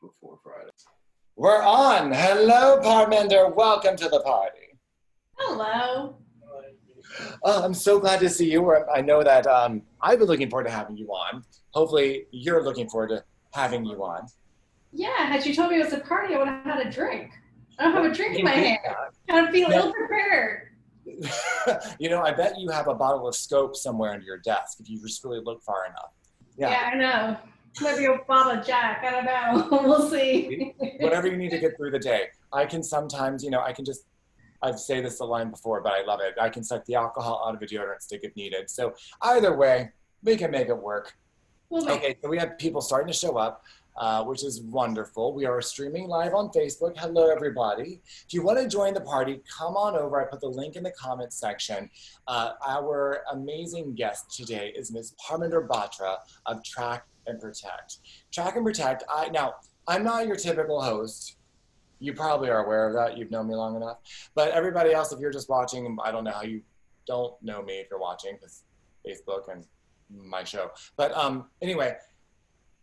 before Friday. We're on. Hello, Parminder. Welcome to the party. Hello. Oh, I'm so glad to see you. I know that I've been looking forward to having you on. Hopefully, you're looking forward to having you on. Yeah, had you told me it was a party, I would have had a drink. I don't have a drink in my hand. Kind of feel ill prepared. You know, I bet you have a bottle of Scope somewhere under your desk if you just really look far enough. Yeah, I know. Maybe a bottle of Jack. I don't know. We'll see. Whatever you need to get through the day. I can sometimes, I've said this a line before, but I love it. I can suck the alcohol out of a deodorant stick if needed. So either way, we can make it work. Okay, so we have people starting to show up, which is wonderful. We are streaming live on Facebook. Hello, everybody. If you want to join the party, come on over. I put the link in the comments section. Our amazing guest today is Ms. Parminder Batra of TraknProtect. TraknProtect, I'm not your typical host. You probably are aware of that. You've known me long enough. But everybody else, if you're just watching, I don't know how you don't know me if you're watching, because Facebook and my show. But anyway,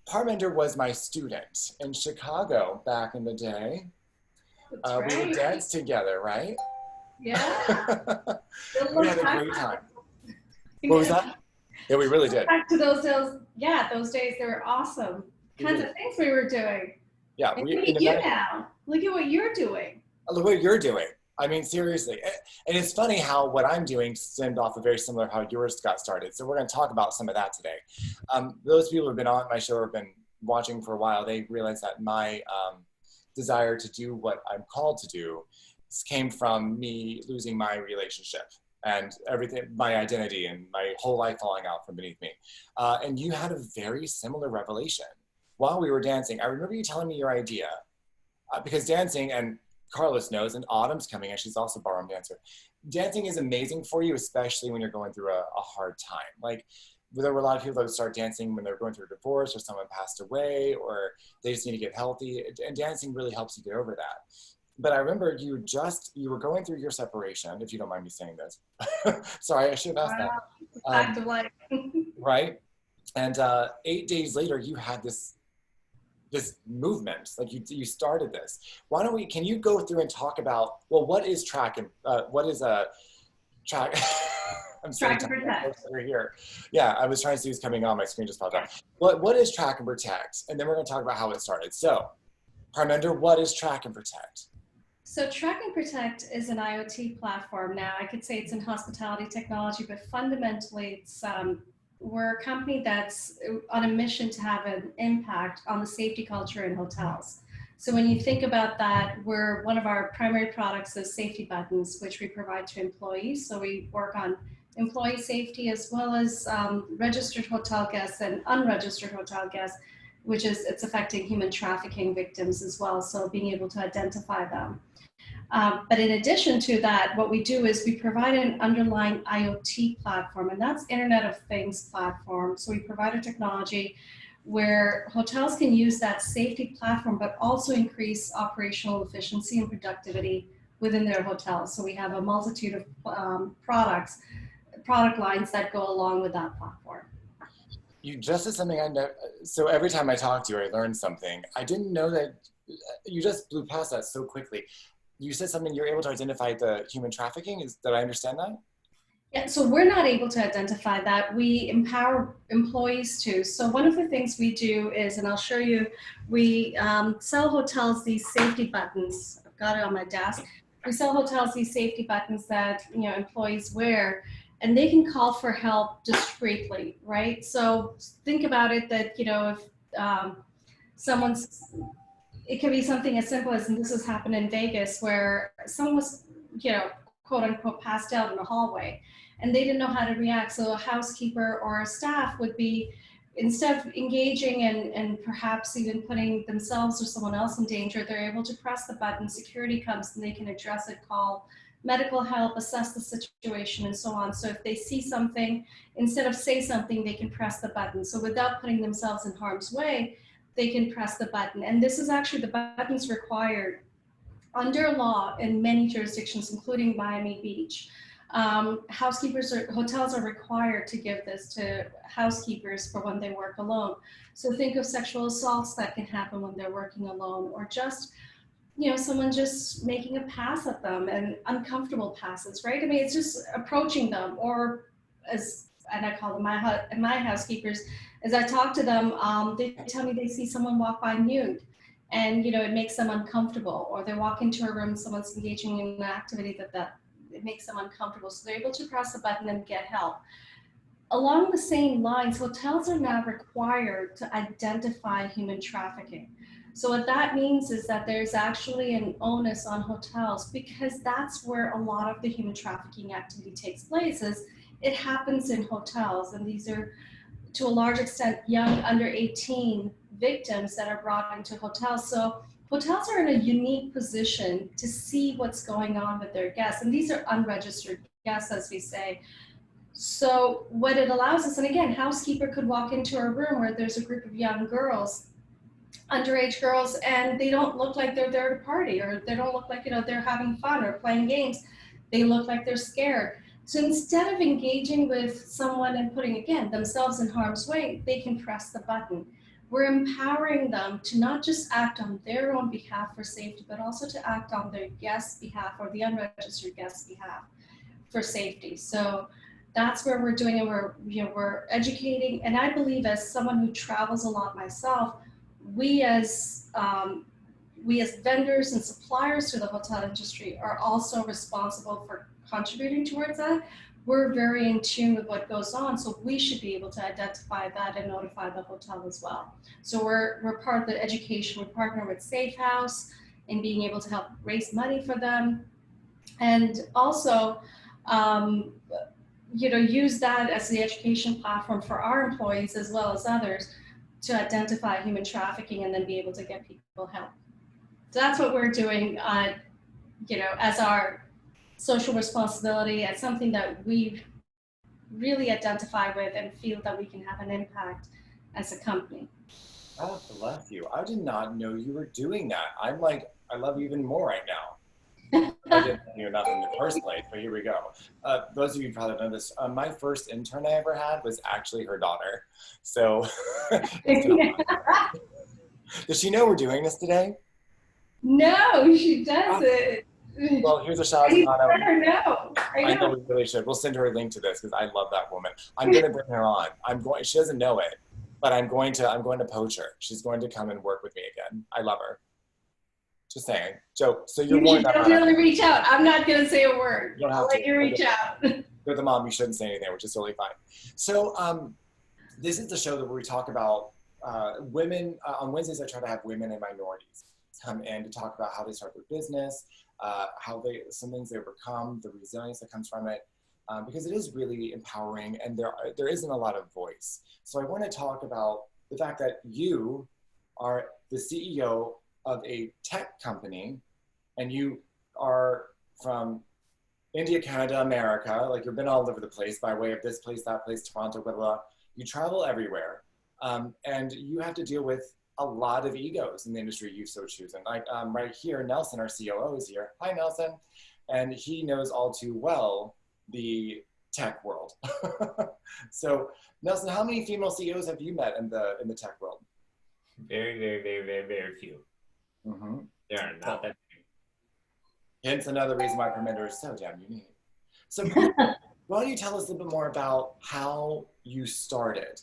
Parminder was my student in Chicago back in the day. Right. We would dance together, right? Yeah. We had a great time. What was that? Yeah, we really did. Back to those days. Yeah, those days, they were awesome. Kinds of things we were doing. Yeah. Look at you now. Look at what you're doing. Look what you're doing. I mean, seriously. And it's funny how what I'm doing stemmed off of very similar how yours got started. So we're going to talk about some of that today. Those people who have been on my show or have been watching for a while, they realize that my desire to do what I'm called to do came from me losing my relationship and everything, my identity and my whole life falling out from beneath me. And you had a very similar revelation while we were dancing. I remember you telling me your idea because dancing, and Carlos knows, and Autumn's coming and she's also a ballroom dancer. Dancing is amazing for you, especially when you're going through a hard time. Like there were a lot of people that would start dancing when they're going through a divorce or someone passed away or they just need to get healthy, and dancing really helps you get over that. But I remember you were going through your separation, if you don't mind me saying this. Sorry, I should have asked that. Fact of life. Right? And 8 days later, you had this movement, like you started this. Why don't can you go through and talk about, well, what is track and what is a track? I'm sorry, over here. Yeah, I was trying to see who's coming on, my screen just popped up. What is TraknProtect? And then we're gonna talk about how it started. So, Parminder, what is TraknProtect? So TraknProtect is an IoT platform. Now, I could say it's in hospitality technology, but fundamentally it's we're a company that's on a mission to have an impact on the safety culture in hotels. So when you think about that, one of our primary products is safety buttons, which we provide to employees. So we work on employee safety as well as registered hotel guests and unregistered hotel guests, it's affecting human trafficking victims as well. So being able to identify them. But in addition to that, what we do is we provide an underlying IoT platform, and that's Internet of Things platform. So we provide a technology where hotels can use that safety platform, but also increase operational efficiency and productivity within their hotels. So we have a multitude of product lines that go along with that platform. You just said something I know. So every time I talk to you, I learn something. I didn't know that you just blew past that so quickly. You said something, you're able to identify the human trafficking. Did I understand that? Yeah, so we're not able to identify that. We empower employees to. So one of the things we do is, and I'll show you, we sell hotels these safety buttons. I've got it on my desk. We sell hotels these safety buttons that employees wear, and they can call for help discreetly, right? So think about it that, if it can be something as simple as, and this has happened in Vegas, where someone was, quote unquote, passed out in a hallway and they didn't know how to react. So a housekeeper or a staff would be, instead of engaging and perhaps even putting themselves or someone else in danger, they're able to press the button, security comes and they can address it, call medical help, assess the situation, and so on. So if they see something, instead of say something, they can press the button. So without putting themselves in harm's way, they can press the button. And this is actually, the button's required under law in many jurisdictions, including Miami Beach. Hotels are required to give this to housekeepers for when they work alone. So think of sexual assaults that can happen when they're working alone, or just, someone just making a pass at them, and uncomfortable passes, right? I mean, it's just approaching them, or and I call them my housekeepers. As I talk to them, they tell me they see someone walk by nude, and it makes them uncomfortable, or they walk into a room, someone's engaging in an activity that it makes them uncomfortable. So they're able to press a button and get help. Along the same lines, hotels are now required to identify human trafficking. So what that means is that there's actually an onus on hotels, because that's where a lot of the human trafficking activity takes place. Is it happens in hotels, and these are, to a large extent, young under 18 victims that are brought into hotels. So hotels are in a unique position to see what's going on with their guests, and these are unregistered guests, as we say. So what it allows us, and again, housekeeper could walk into a room where there's a group of young girls, underage girls, and they don't look like they're there to party, or they don't look like, they're having fun or playing games. They look like they're scared. So instead of engaging with someone and putting, again, themselves in harm's way, they can press the button. We're empowering them to not just act on their own behalf for safety, but also to act on their guest's behalf, or the unregistered guest's behalf, for safety. So that's where we're doing it. We're educating, and I believe, as someone who travels a lot myself, we as vendors and suppliers to the hotel industry are also responsible for contributing towards that. We're very in tune with what goes on, so we should be able to identify that and notify the hotel as well. So we're part of the education. We partner with Safe House in being able to help raise money for them, and also use that as the education platform for our employees as well as others, to identify human trafficking and then be able to get people help. So that's what we're doing, as our social responsibility, as something that we really identify with and feel that we can have an impact as a company. Oh, bless you. I did not know you were doing that. I'm like, I love you even more right now. I didn't know enough in the first place, but here we go. Those of you who probably know this, my first intern I ever had was actually her daughter. So, does she know we're doing this today? No, she doesn't. Well, here's a shot. I know. I know we really should. We'll send her a link to this, because I love that woman. I'm going to bring her on. She doesn't know it, but I'm going to poach her. She's going to come and work with me again. I love her. Just saying. Joe, so you're warned. You should definitely reach out. I'm not going to say a word. I'll let you reach out. You're the mom. You shouldn't say anything, which is totally fine. So this is the show where we talk about women. On Wednesdays, I try to have women and minorities come in to talk about how they start their business, some things they overcome, the resilience that comes from it, because it is really empowering, and there isn't a lot of voice. So I want to talk about the fact that you are the CEO of a tech company, and you are from India, Canada, America. Like, you've been all over the place by way of this place, that place, Toronto, blah, blah, blah. You travel everywhere, and you have to deal with a lot of egos in the industry you've so chosen. Like right here, Nelson, our COO, is here. Hi, Nelson. And he knows all too well the tech world. So, Nelson, how many female CEOs have you met in the tech world? Very, very, very, very, very few. Mm-hmm. There are not that many. Hence another reason why Parminder is so damn unique. So why don't you tell us a little bit more about how you started?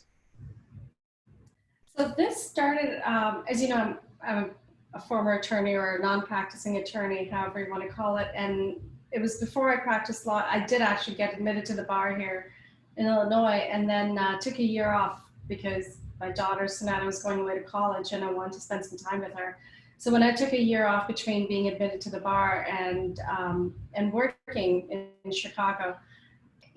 So this started, as you know, I'm a former attorney, or a non-practicing attorney, however you want to call it. And it was before I practiced law. I did actually get admitted to the bar here in Illinois, and then took a year off because my daughter Sonata was going away to college and I wanted to spend some time with her. So when I took a year off between being admitted to the bar and working in Chicago,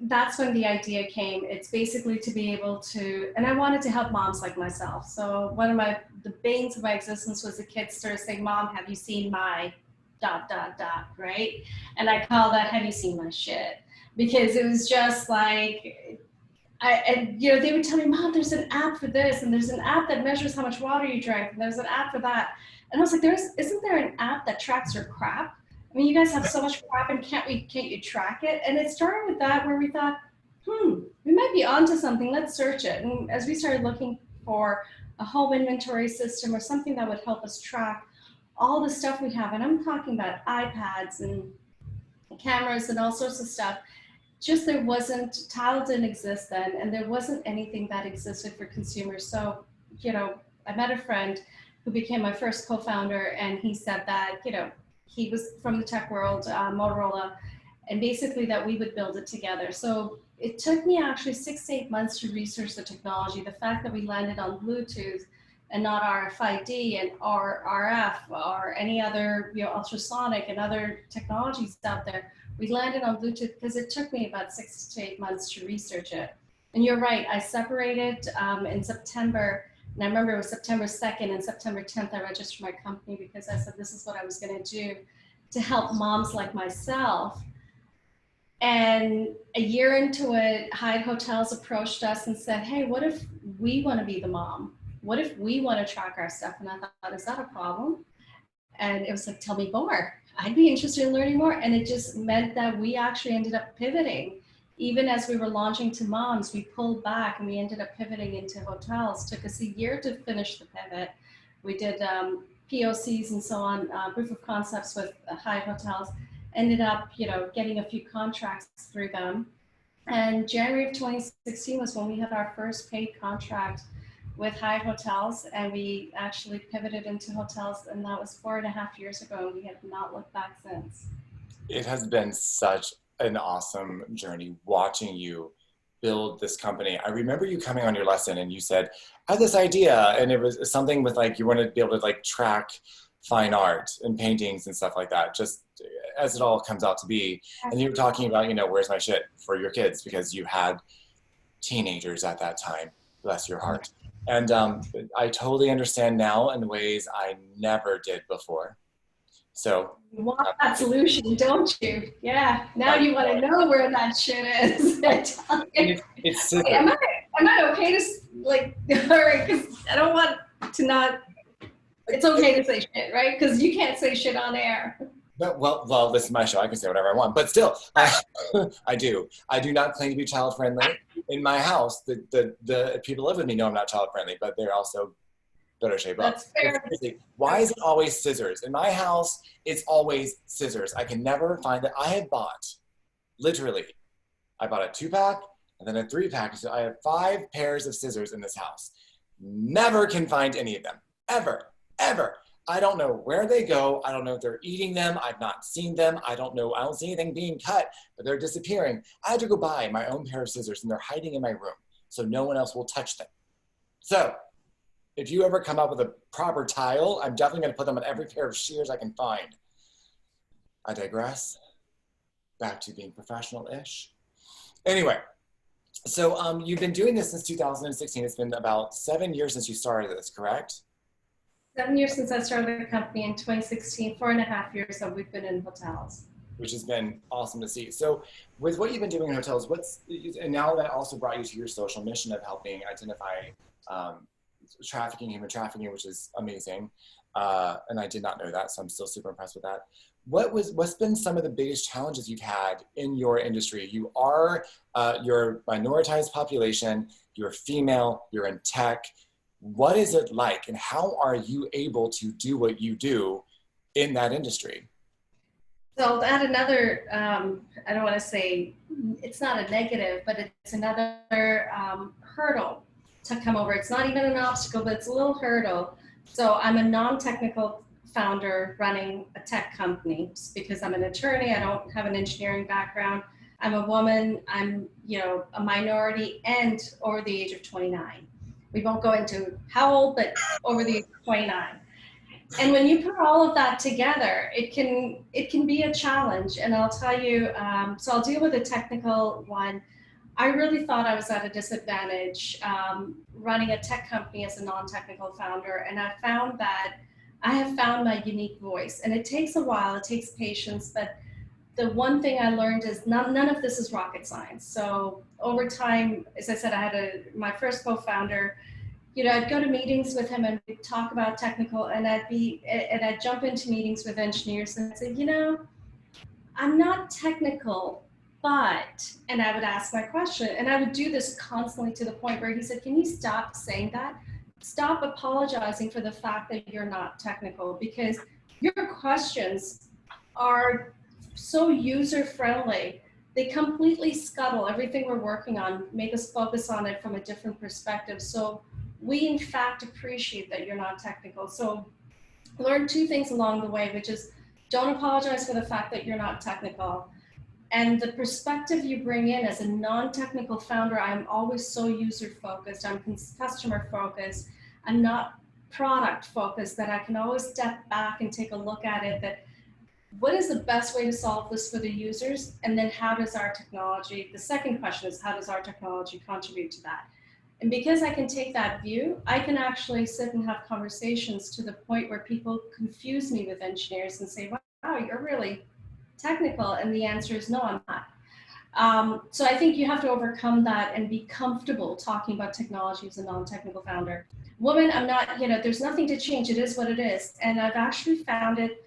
that's when the idea came. It's basically to be able to, and I wanted to help moms like myself. So one of the banes of my existence was the kids started saying, "Mom, have you seen my ... right? And I call that, "Have you seen my shit?" Because it was just like, they would tell me, "Mom, there's an app for this, and there's an app that measures how much water you drank, and there's an app for that." And I was like, isn't there an app that tracks your crap? I mean, you guys have so much crap, and can't you track it? And it started with that, where we thought, we might be onto something. Let's search it. And as we started looking for a home inventory system or something that would help us track all the stuff we have, and I'm talking about iPads and cameras and all sorts of stuff, just there wasn't, tile didn't exist then, and there wasn't anything that existed for consumers. So, I met a friend who became my first co-founder, and he said that, he was from the tech world, Motorola, and basically that we would build it together. So it took me actually 6 to 8 months to research the technology. The fact that we landed on Bluetooth and not RFID and RF or any other, ultrasonic and other technologies out there, we landed on Bluetooth because it took me about 6 to 8 months to research it. And you're right, I separated in September, and I remember it was September 2nd and September 10th, I registered my company because I said this is what I was going to do to help moms like myself. And a year into it, Hyatt Hotels approached us and said, hey, what if we want to be the mom? What if we want to track our stuff? And I thought, is that a problem? And it was like, tell me more. I'd be interested in learning more. And it just meant that we actually ended up pivoting. Even as we were launching to moms, we pulled back and we ended up pivoting into hotels. Took us a year to finish the pivot. We did POCs and so on, proof of concepts with Hyatt Hotels. Ended up, getting a few contracts through them. And January of 2016 was when we had our first paid contract with Hyatt Hotels, and we actually pivoted into hotels, and that was 4.5 years ago, and we have not looked back since. It has been such an awesome journey watching you build this company. I remember you coming on your lesson and you said, I had this idea, and it was something with like, you wanted to be able to like track fine art and paintings and stuff like that, just as it all comes out to be. And you were talking about, where's my shit for your kids, because you had teenagers at that time, bless your heart. And I totally understand now in ways I never did before. So you want that solution, don't you? Yeah. Now you want to know where that shit is. It's okay, am I okay to like? All right, because I don't want to not. It's okay to say shit, right? Because you can't say shit on air. No, well, this is my show. I can say whatever I want, but still, I do. I do not claim to be child friendly. In my house, the people who live with me know I'm not child friendly, but they're also better shape up. That's fair. Why is it always scissors? In my house, it's always scissors. I can never find that. I had bought, literally, I bought a 2-pack and then a 3-pack. So I have 5 pairs of scissors in this house. Never can find any of them, ever, ever. I don't know where they go. I don't know if they're eating them. I've not seen them. I don't know. I don't see anything being cut, but they're disappearing. I had to go buy my own pair of scissors, and they're hiding in my room so no one else will touch them. So if you ever come up with a proper tile, I'm definitely going to put them on every pair of shears I can find. I digress. Back to being professional-ish. Anyway, so you've been doing this since 2016. It's been about 7 years since you started this, correct? 7 years since I started the company in 2016, 4.5 years that we've been in hotels. Which has been awesome to see. So with what you've been doing in hotels, and now that also brought you to your social mission of helping identify human trafficking, which is amazing. And I did not know that, so I'm still super impressed with that. What's been some of the biggest challenges you've had in your industry? You are, you're a minoritized population, you're female, you're in tech. What is it like, and how are you able to do what you do in that industry? So I'll add another, I don't want to say, it's not a negative, but it's another hurdle to come over. It's not even an obstacle, but it's a little hurdle. So I'm a non-technical founder running a tech company because I'm an attorney. I don't have an engineering background. I'm a woman. I'm, a minority and over the age of 29. We won't go into how old, but over the age of 29. And when you put all of that together, it can be a challenge. And I'll tell you, so I'll deal with the technical one. I really thought I was at a disadvantage running a tech company as a non-technical founder. And I found that I have found my unique voice. And it takes a while, it takes patience, but the one thing I learned is none of this is rocket science. So over time, as I said, I had my first co-founder, I'd go to meetings with him and we'd talk about technical, and I'd jump into meetings with engineers and I'd say, I'm not technical, but, and I would ask my question, and I would do this constantly to the point where he said, can you stop saying that? Stop apologizing for the fact that you're not technical, because your questions are so user friendly. They completely scuttle everything we're working on, make us focus on it from a different perspective. So we in fact appreciate that you're not technical. So learn two things along the way, which is don't apologize for the fact that you're not technical. And the perspective you bring in as a non-technical founder, I'm always so user focused, I'm customer focused, I'm not product focused, that I can always step back and take a look at it, that what is the best way to solve this for the users? And then how does our technology, the second question is, how does our technology contribute to that? And because I can take that view, I can actually sit and have conversations to the point where people confuse me with engineers and say, wow, you're really technical. And the answer is no, I'm not. So I think you have to overcome that and be comfortable talking about technology as a non-technical founder. Woman, I'm not, there's nothing to change. It is what it is. And I've actually found it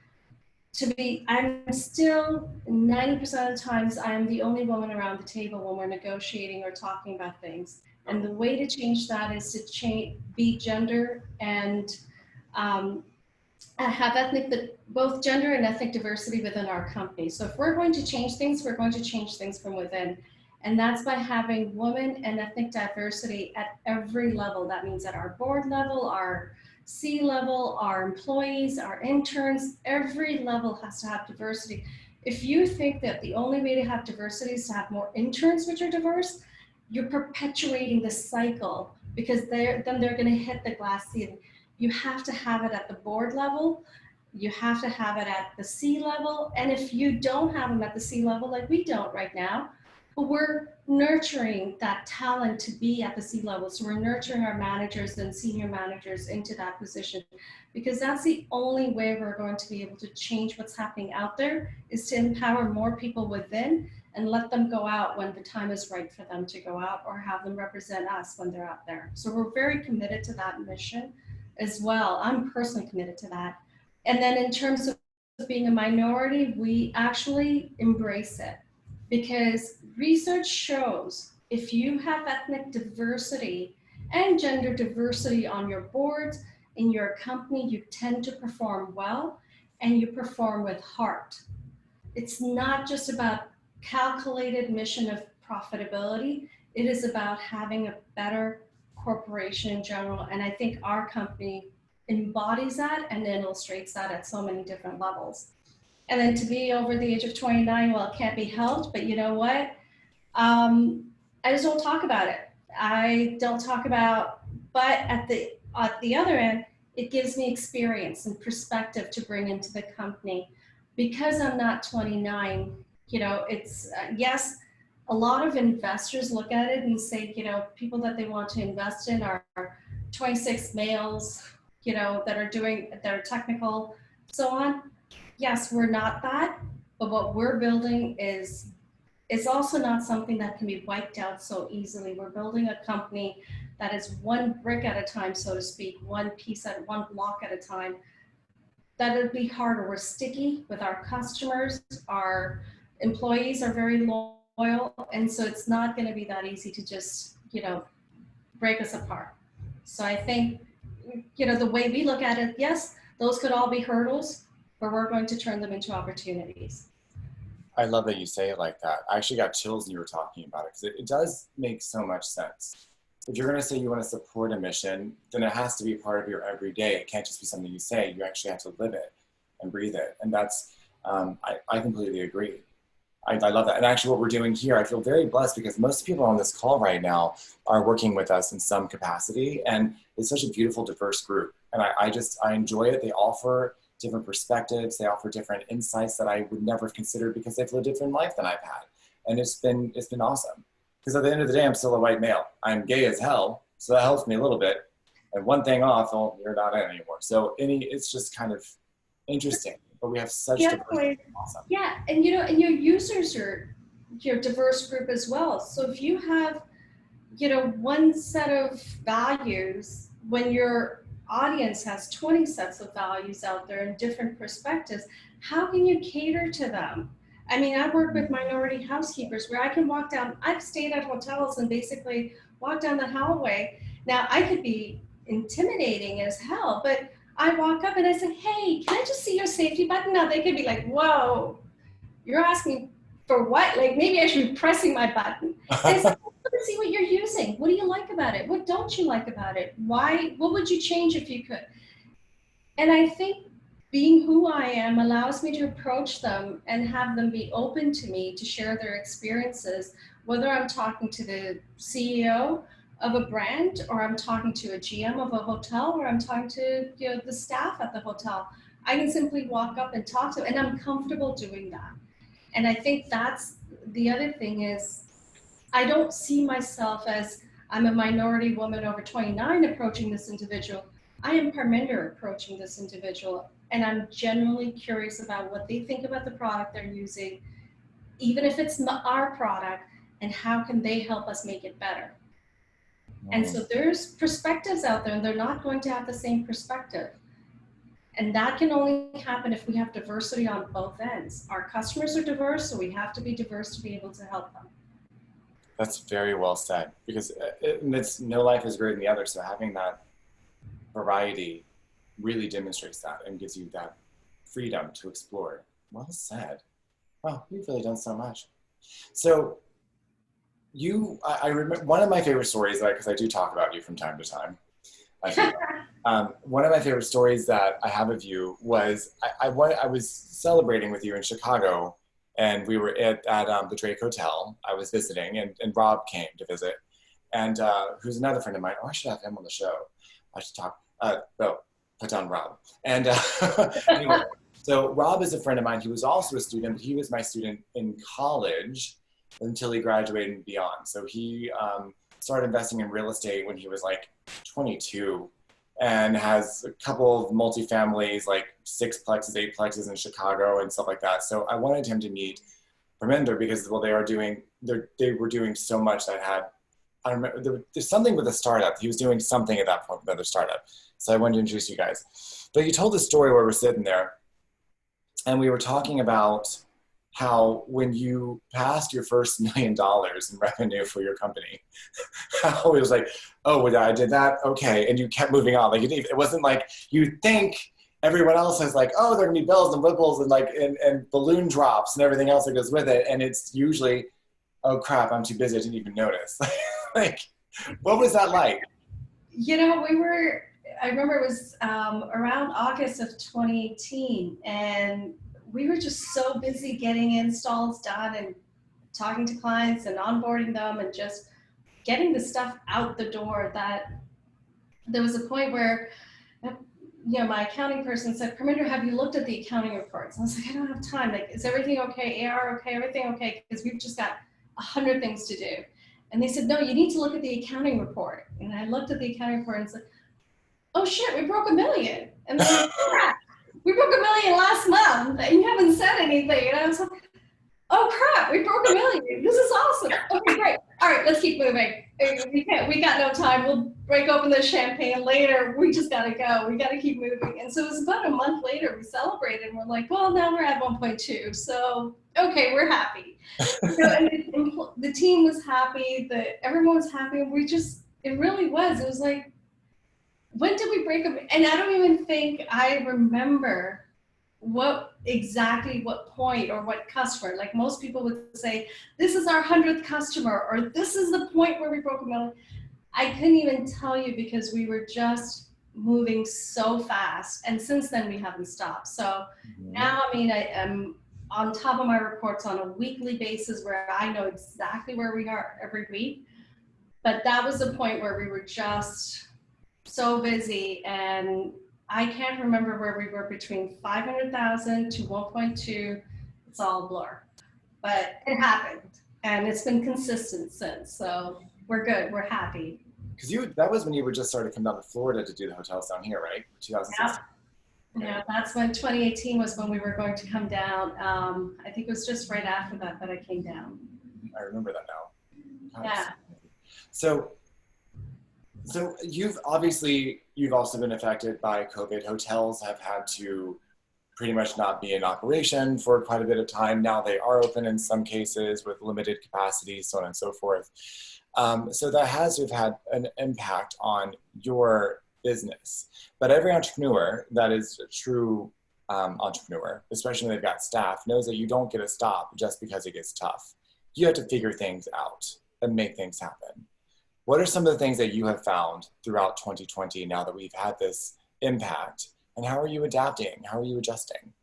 to be, I'm still 90% of the times, I'm the only woman around the table when we're negotiating or talking about things. And the way to change that is to be gender and have both gender and ethnic diversity within our company. So if we're going to change things, we're going to change things from within. And that's by having women and ethnic diversity at every level. That means at our board level, our C-level, our employees, our interns, every level has to have diversity. If you think that the only way to have diversity is to have more interns which are diverse, you're perpetuating the cycle, because then they're going to hit the glass ceiling. You have to have it at the board level. You have to have it at the C level. And if you don't have them at the C level, like we don't right now, but we're nurturing that talent to be at the C level. So we're nurturing our managers and senior managers into that position, because that's the only way we're going to be able to change what's happening out there, is to empower more people within and let them go out when the time is right for them to go out, or have them represent us when they're out there. So we're very committed to that mission as well. I'm personally committed to that. And then in terms of being a minority, we actually embrace it, because research shows if you have ethnic diversity and gender diversity on your boards, in your company, you tend to perform well and you perform with heart. It's not just about calculated mission of profitability. It is about having a better corporation in general. And I think our company embodies that and illustrates that at so many different levels. And then to be over the age of 29, well, it can't be helped, but you know what? I just don't talk about it. I don't talk about, but at the other end, it gives me experience and perspective to bring into the company. Because I'm not 29, it's, yes, a lot of investors look at it and say, people that they want to invest in are 26 males, that are technical, so on. Yes, we're not that, but what we're building is also not something that can be wiped out so easily. We're building a company that is one brick at a time, so to speak, one block at a time. That'll be harder. We're sticky with our customers. Our employees are very loyal. And so it's not going to be that easy to just, break us apart. So I think, the way we look at it, yes, those could all be hurdles, but we're going to turn them into opportunities. I love that you say it like that. I actually got chills when you were talking about it, because it does make so much sense. If you're going to say you want to support a mission, then it has to be part of your everyday. It can't just be something you say. You actually have to live it and breathe it. And that's, I completely agree. I love that. And actually what we're doing here, I feel very blessed, because most people on this call right now are working with us in some capacity. And it's such a beautiful, diverse group. And I enjoy it. They offer different perspectives. They offer different insights that I would never have considered, because they've lived a different life than I've had. And it's been awesome. Because at the end of the day, I'm still a white male. I'm gay as hell, so that helps me a little bit. And one thing off, well, you're not in anymore. So it's just kind of interesting. But we have such diversity. Awesome. Yeah, and and your users are your diverse group as well. So if you have, one set of values, when your audience has 20 sets of values out there and different perspectives, how can you cater to them? I mean, I work with minority housekeepers where I can walk down, I've stayed at hotels and basically walk down the hallway. Now, I could be intimidating as hell, but I walk up and I say, hey, can I just see your safety button? Now, they could be like, whoa, you're asking for what? Like, maybe I should be pressing my button. And it's like, let's see what you're using. What do you like about it? What don't you like about it? Why? What would you change if you could? And I think being who I am allows me to approach them and have them be open to me to share their experiences, whether I'm talking to the CEO of a brand or I'm talking to a GM of a hotel or I'm talking to the staff at the hotel. I can simply walk up and talk to them and I'm comfortable doing that. And I think that's the other thing is I don't see myself as I'm a minority woman over 29 approaching this individual. I am Parminder approaching this individual, and I'm genuinely curious about what they think about the product they're using, even if it's not our product, and how can they help us make it better. And so there's perspectives out there, and they're not going to have the same perspective. And that can only happen if we have diversity on both ends. Our customers are diverse, so we have to be diverse to be able to help them. That's very well said, because it's no life is greater than the other. So having that variety really demonstrates that and gives you that freedom to explore. Well said. Wow, you've really done so much. So I remember one of my favorite stories, because I do talk about you from time to time. One of my favorite stories that I have of you was I was celebrating with you in Chicago, and we were at the Drake Hotel. I was visiting, and Rob came to visit, and who's another friend of mine. Oh, I should have him on the show. I should talk. Put down Rob. And anyway, so Rob is a friend of mine. He was also a student, but he was my student in college until he graduated and beyond. So he started investing in real estate when he was like 22 and has a couple of multifamilies, like 6 plexes, 8 plexes in Chicago and stuff like that. So I wanted him to meet Parminder because, well, they were doing so much that had, I remember, there's something with a startup. He was doing something at that point with another startup. So I wanted to introduce you guys. But you told the story where we're sitting there and we were talking about how when you passed your first $1 million in revenue for your company, how it was like, oh, well, I did that, okay, and you kept moving on. Like it wasn't like you think everyone else has like, oh, there are gonna be bells and whistles and like and balloon drops and everything else that goes with it, and it's usually, oh crap, I'm too busy, I didn't even notice. Like, what was that like? I remember it was around August of 2018, and we were just so busy getting installs done and talking to clients and onboarding them and just getting the stuff out the door that there was a point where, my accounting person said, Parminder, have you looked at the accounting reports? And I was like, I don't have time. Like, is everything okay? AR okay? Everything okay? Because we've just got 100 things to do. And they said, no, you need to look at the accounting report. And I looked at the accounting report and said, oh shit, we broke $1 million. And then crap, we broke $1 million last month and you haven't said anything. And I was like, oh crap, we broke $1 million. This is awesome. Okay, great. All right, let's keep moving. We got no time. We'll break open the champagne later. We just gotta go. We gotta keep moving. And so it was about a month later, we celebrated and we're like, well, now we're at 1.2. So, okay, we're happy. And the team was happy, everyone was happy. And it really was. It was like, when did we break up? And I don't even think I remember what point or what customer. Like most people would say, this is our 100th customer, or this is the point where we broke a million. I couldn't even tell you because we were just moving so fast. And since then we haven't stopped. So now, I am on top of my reports on a weekly basis where I know exactly where we are every week. But that was the point where we were just so busy, and I can't remember where we were between 500,000 to 1.2. It's all a blur, but it happened, and it's been consistent since. So we're good. We're happy. Because that was when you were just starting to come down to Florida to do the hotels down here, right? 2016. Yeah, that's when 2018 was when we were going to come down. I think it was just right after that I came down. I remember that now. Yeah. So you've also been affected by COVID. Hotels have had to pretty much not be in operation for quite a bit of time. Now they are open in some cases with limited capacity, so on and so forth. So that has had an impact on your business. But every entrepreneur that is a true entrepreneur, especially when they've got staff, knows that you don't get a stop just because it gets tough. You have to figure things out and make things happen. What are some of the things that you have found throughout 2020 now that we've had this impact? And how are you adapting? How are you adjusting?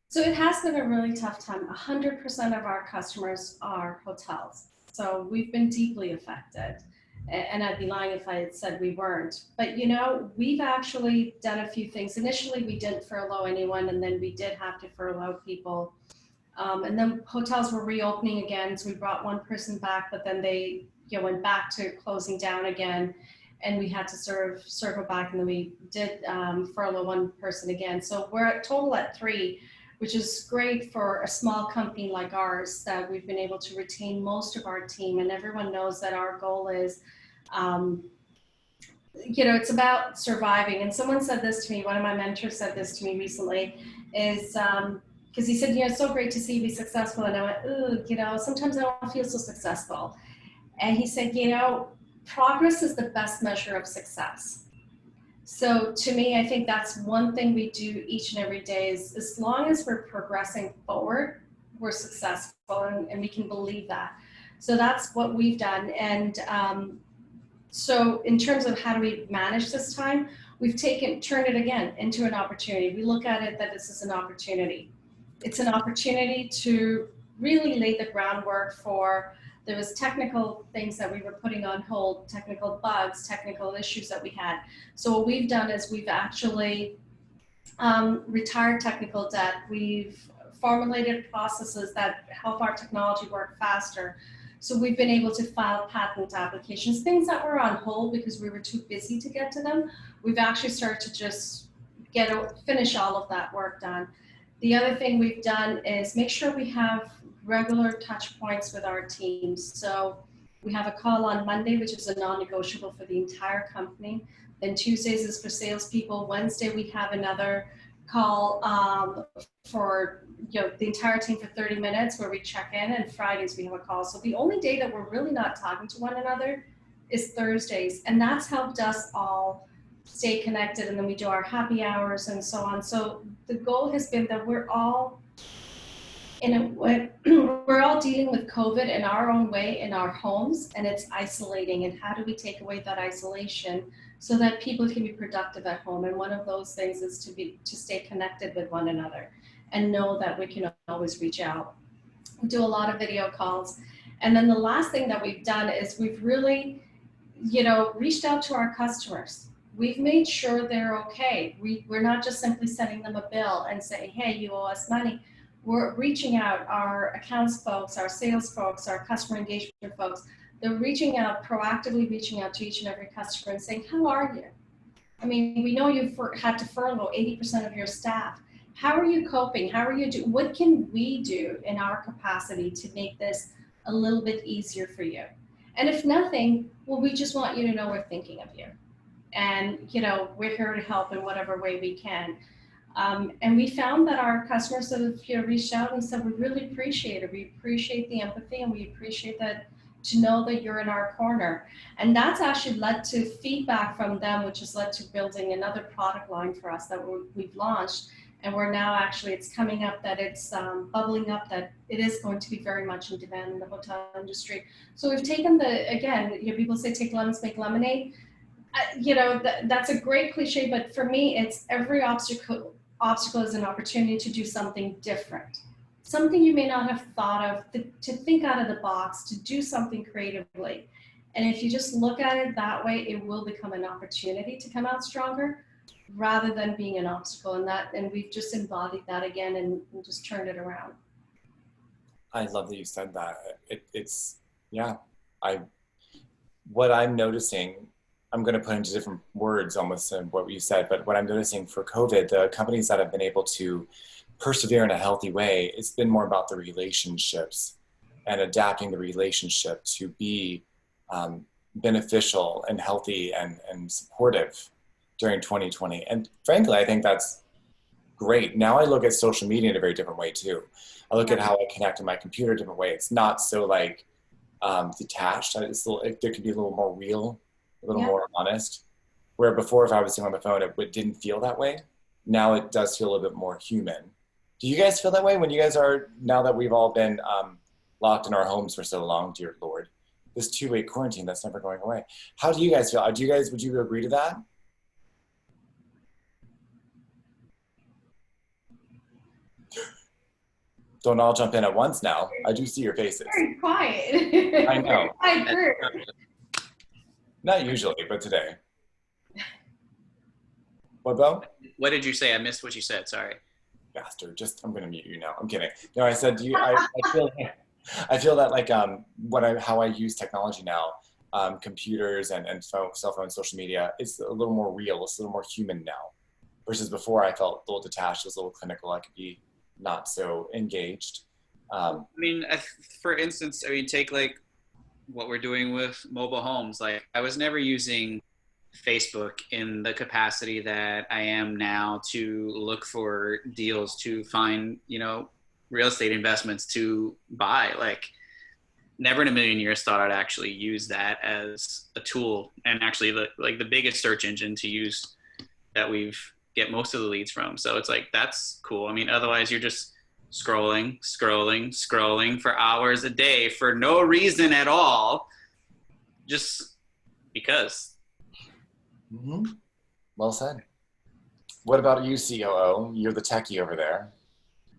So it has been a really tough time. 100% of our customers are hotels. So we've been deeply affected. And I'd be lying if I had said we weren't. But you know, we've actually done a few things. Initially, we didn't furlough anyone, and then we did have to furlough people. And then hotels were reopening again, so we brought one person back, but then they went back to closing down again, and we had to circle back, and then we did furlough one person again. So we're at total at 3, which is great for a small company like ours, that we've been able to retain most of our team, and everyone knows that our goal is, it's about surviving. And someone said this to me, one of my mentors said this to me recently, is because he said, it's so great to see you be successful. And I went, ooh, sometimes I don't feel so successful. And he said, progress is the best measure of success. So to me, I think that's one thing we do each and every day is, as long as we're progressing forward, we're successful, and we can believe that. So that's what we've done. And so in terms of how do we manage this time, we've turned it again into an opportunity. We look at it that this is an opportunity. It's an opportunity to really lay the groundwork for, there was technical things that we were putting on hold, technical bugs, technical issues that we had. So what we've done is we've actually retired technical debt. We've formulated processes that help our technology work faster. So we've been able to file patent applications, things that were on hold because we were too busy to get to them. We've actually started to just finish all of that work done. The other thing we've done is make sure we have regular touch points with our teams. So we have a call on Monday, which is a non-negotiable for the entire company. Then Tuesdays is for salespeople. Wednesday, we have another call for the entire team for 30 minutes where we check in, and Fridays we have a call. So the only day that we're really not talking to one another is Thursdays, and that's helped us all stay connected. And then we do our happy hours and so on. So the goal has been that we're all we're all dealing with COVID in our own way in our homes, and it's isolating. And how do we take away that isolation so that people can be productive at home? And one of those things is to stay connected with one another and know that we can always reach out. We do a lot of video calls. And then the last thing that we've done is we've really, reached out to our customers. We've made sure they're okay. We're not just simply sending them a bill and saying, hey, you owe us money. We're reaching out, our accounts folks, our sales folks, our customer engagement folks. They're proactively reaching out to each and every customer and saying, how are you? I mean, we know you've had to furlough 80% of your staff. How are you coping? How are you doing? What can we do in our capacity to make this a little bit easier for you? And if nothing, well, we just want you to know we're thinking of you. And, we're here to help in whatever way we can. And we found that our customers have reached out and said, we really appreciate it. We appreciate the empathy, and we appreciate that, to know that you're in our corner. And that's actually led to feedback from them, which has led to building another product line for us that we've launched. And we're now actually, it's coming up that it's bubbling up that it is going to be very much in demand in the hotel industry. So we've taken people say take lemons, make lemonade. That's a great cliche, but for me, it's every obstacle is an opportunity to do something different. Something you may not have thought of, to think out of the box, to do something creatively. And if you just look at it that way, it will become an opportunity to come out stronger rather than being an obstacle. And we've just embodied that again and just turned it around. I love that you said that. What I'm noticing, I'm going to put into different words almost what you said, but what I'm noticing for COVID, the companies that have been able to persevere in a healthy way, it's been more about the relationships and adapting the relationship to be beneficial and healthy and supportive during 2020. And frankly, I think that's great. Now I look at social media in a very different way too. I look Yeah. at how I connect to my computer a different way. It's not so like detached. It's a little, there can be a little more real, a little Yeah. more honest. Where before, if I was doing on the phone, it didn't feel that way. Now it does feel a little bit more human. Do you guys feel that way when you guys are, now that we've all been locked in our homes for so long, dear Lord, this 2-week quarantine that's never going away? How do you guys feel? Do you guys, would you agree to that? Don't all jump in at once now. I do see your faces. Very quiet. I know. Quiet group. Not usually, but today. What, Bo? What did you say? I missed what you said. Sorry. Bastard. Just, I'm gonna mute you now. I'm kidding. No, I said, I feel that like how I use technology now, computers and cell phones, social media, it's a little more real. It's a little more human now, versus before I felt a little detached, it was a little clinical. I could be not so engaged. I mean, for instance, I mean, take like what we're doing with mobile homes. Like, I was never using Facebook in the capacity that I am now to look for deals, to find, you know, real estate investments to buy. Like, never in a million years thought I'd actually use that as a tool, and actually the biggest search engine to use that we've get most of the leads from. So it's like, that's cool. I mean, otherwise you're just scrolling for hours a day for no reason at all, just because. Mm-hmm. Well said. What about you, COO? You're the techie over there.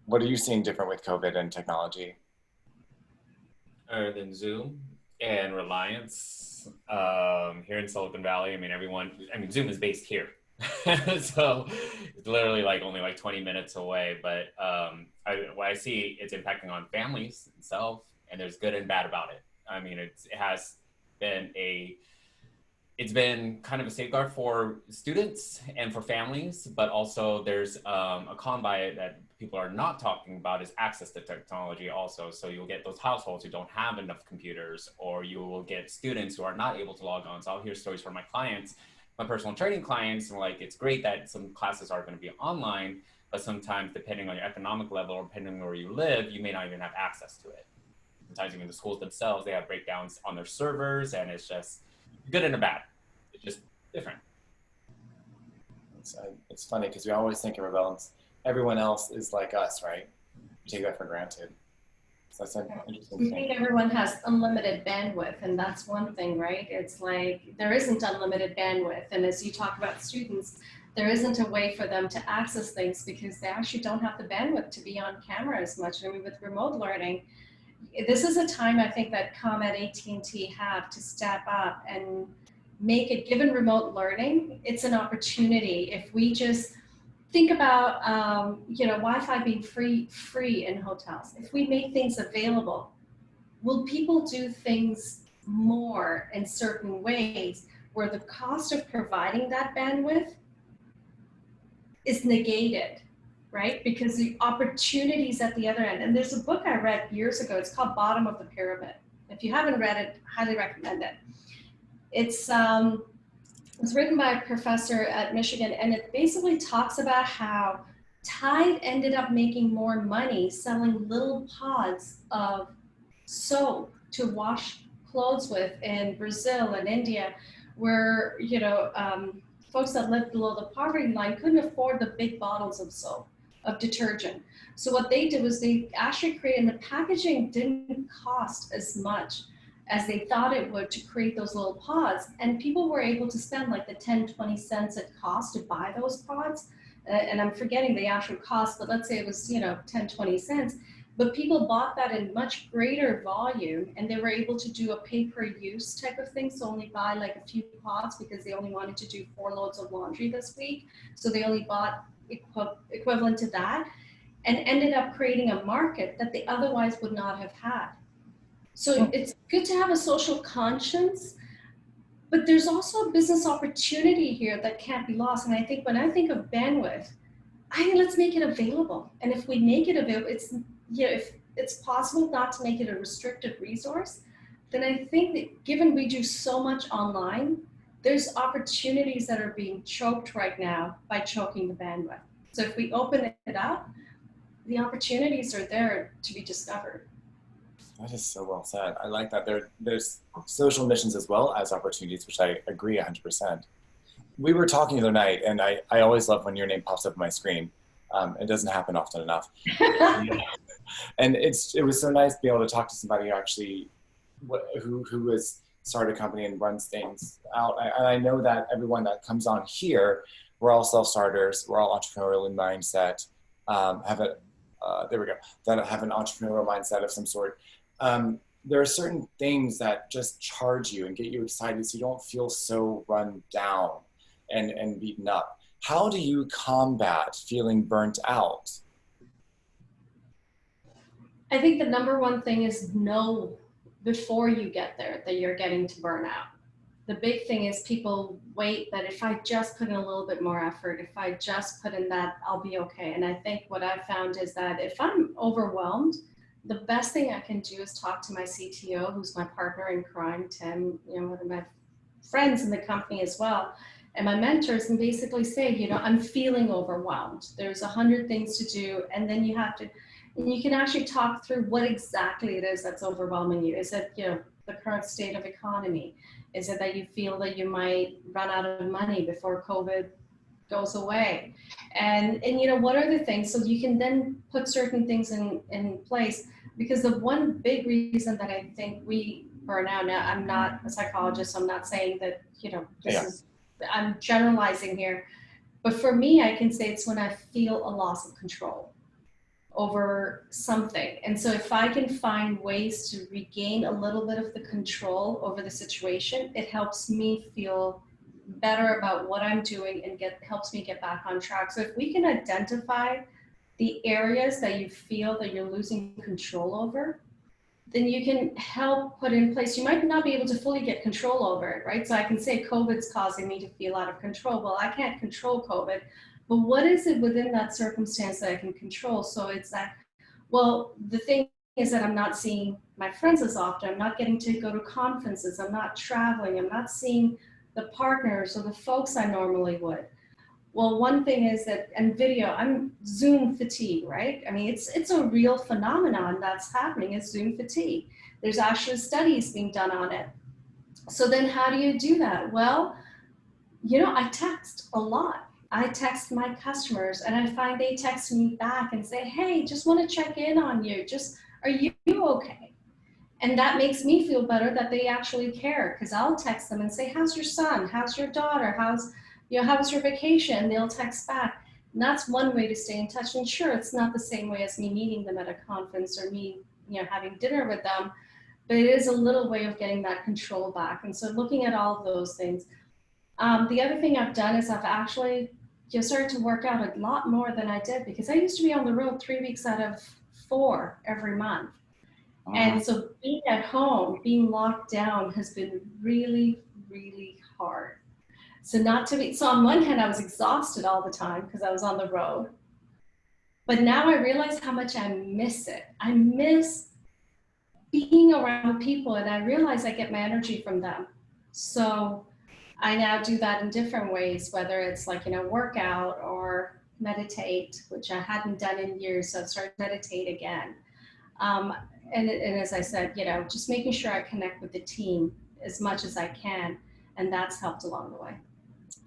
What are you seeing different with COVID and technology? Other than Zoom and Reliance, here in Silicon Valley, I mean, Zoom is based here. So it's literally like only like 20 minutes away, but what I see, it's impacting on families itself, and there's good and bad about it. I mean, it's been kind of a safeguard for students and for families, but also there's a con by it that people are not talking about is access to technology also. So you'll get those households who don't have enough computers, or you will get students who are not able to log on. So I'll hear stories from my clients, my personal training clients, and like, it's great that some classes are going to be online, but sometimes depending on your economic level or depending on where you live, you may not even have access to it. Sometimes even the schools themselves, they have breakdowns on their servers, and it's just good and a bad. It's just different. It's funny because we always think everyone else is like us, right? We take that for granted. So that's an interesting We thing. think everyone has unlimited bandwidth, and that's one thing, right? It's like there isn't unlimited bandwidth, and as you talk about students, there isn't a way for them to access things because they actually don't have the bandwidth to be on camera as much. I mean, with remote learning, this is a time I think that ComEd, AT&T have to step up and make it, given remote learning, it's an opportunity. If we just think about, Wi-Fi being free in hotels. If we make things available, will people do things more in certain ways where the cost of providing that bandwidth is negated, right? Because the opportunities at the other end, and there's a book I read years ago, it's called Bottom of the Pyramid. If you haven't read it, highly recommend it. It's written by a professor at Michigan, and it basically talks about how Tide ended up making more money selling little pods of soap to wash clothes with in Brazil and India, where folks that lived below the poverty line couldn't afford the big bottles of soap, of detergent. So what they did was they actually created, and the packaging didn't cost as much as they thought it would to create those little pods. And people were able to spend like the 10, 20 cents it cost to buy those pods. And I'm forgetting the actual cost, but let's say it was, 10, 20 cents. But people bought that in much greater volume, and they were able to do a pay-per-use type of thing. So only buy like a few pods because they only wanted to do 4 loads of laundry this week. So they only bought equivalent to that, and ended up creating a market that they otherwise would not have had. So it's good to have a social conscience, but there's also a business opportunity here that can't be lost. And I think when I think of bandwidth, let's make it available. And if we make it available, if it's possible not to make it a restricted resource, then I think that given we do so much online, there's opportunities that are being choked right now by choking the bandwidth. So if we open it up, the opportunities are there to be discovered. That is so well said. I like that. There's social missions as well as opportunities, which I agree 100%. We were talking the other night, and I always love when your name pops up on my screen. It doesn't happen often enough. And it was so nice to be able to talk to somebody who actually, who has started a company and runs things out. And I know that everyone that comes on here, we're all self-starters, we're all entrepreneurial in mindset, there we go, that have an entrepreneurial mindset of some sort. There are certain things that just charge you and get you excited so you don't feel so run down and beaten up. How do you combat feeling burnt out? I think the number one thing is know before you get there that you're getting to burnout. The big thing is people wait that if I just put in a little bit more effort, if I just put in that, I'll be okay. And I think what I've found is that if I'm overwhelmed, the best thing I can do is talk to my CTO, who's my partner in crime, Tim, one of my friends in the company as well, and my mentors, and basically say, I'm feeling overwhelmed. There's 100 things to do, and then you have to, and you can actually talk through what exactly it is that's overwhelming you. Is it, the current state of economy? Is it that you feel that you might run out of money before COVID goes away? And what are the things? So you can then put certain things in place, because the one big reason that I think we burn out, now I'm not a psychologist, so I'm not saying that, I'm generalizing here, but for me, I can say it's when I feel a loss of control over something. And so if I can find ways to regain a little bit of the control over the situation, it helps me feel better about what I'm doing and helps me get back on track. So if we can identify the areas that you feel that you're losing control over, then you can help put in place. You might not be able to fully get control over it, right? So I can say COVID's causing me to feel out of control. Well, I can't control COVID, but what is it within that circumstance that I can control? So it's that, well, the thing is that I'm not seeing my friends as often. I'm not getting to go to conferences. I'm not traveling. I'm not seeing the partners or the folks I normally would. Well, one thing is that, and video, I'm Zoom fatigue, right? I mean, it's a real phenomenon that's happening, is Zoom fatigue. There's actually studies being done on it. So then how do you do that? Well, I text a lot. I text my customers, and I find they text me back and say, hey, just want to check in on you. Are you okay? And that makes me feel better that they actually care, because I'll text them and say, how's your son? How's your daughter? How was your vacation? And they'll text back. And that's one way to stay in touch. And sure, it's not the same way as me meeting them at a conference or me, having dinner with them, but it is a little way of getting that control back. And so looking at all of those things. The other thing I've done is I've actually started to work out a lot more than I did, because I used to be on the road 3 weeks out of 4 every month. And so being at home, being locked down has been really, really hard. So on one hand, I was exhausted all the time because I was on the road. But now I realize how much I miss it. I miss being around people, and I realize I get my energy from them. So I now do that in different ways, whether it's workout or meditate, which I hadn't done in years. So I've started to meditate again. And as I said, just making sure I connect with the team as much as I can. And that's helped along the way.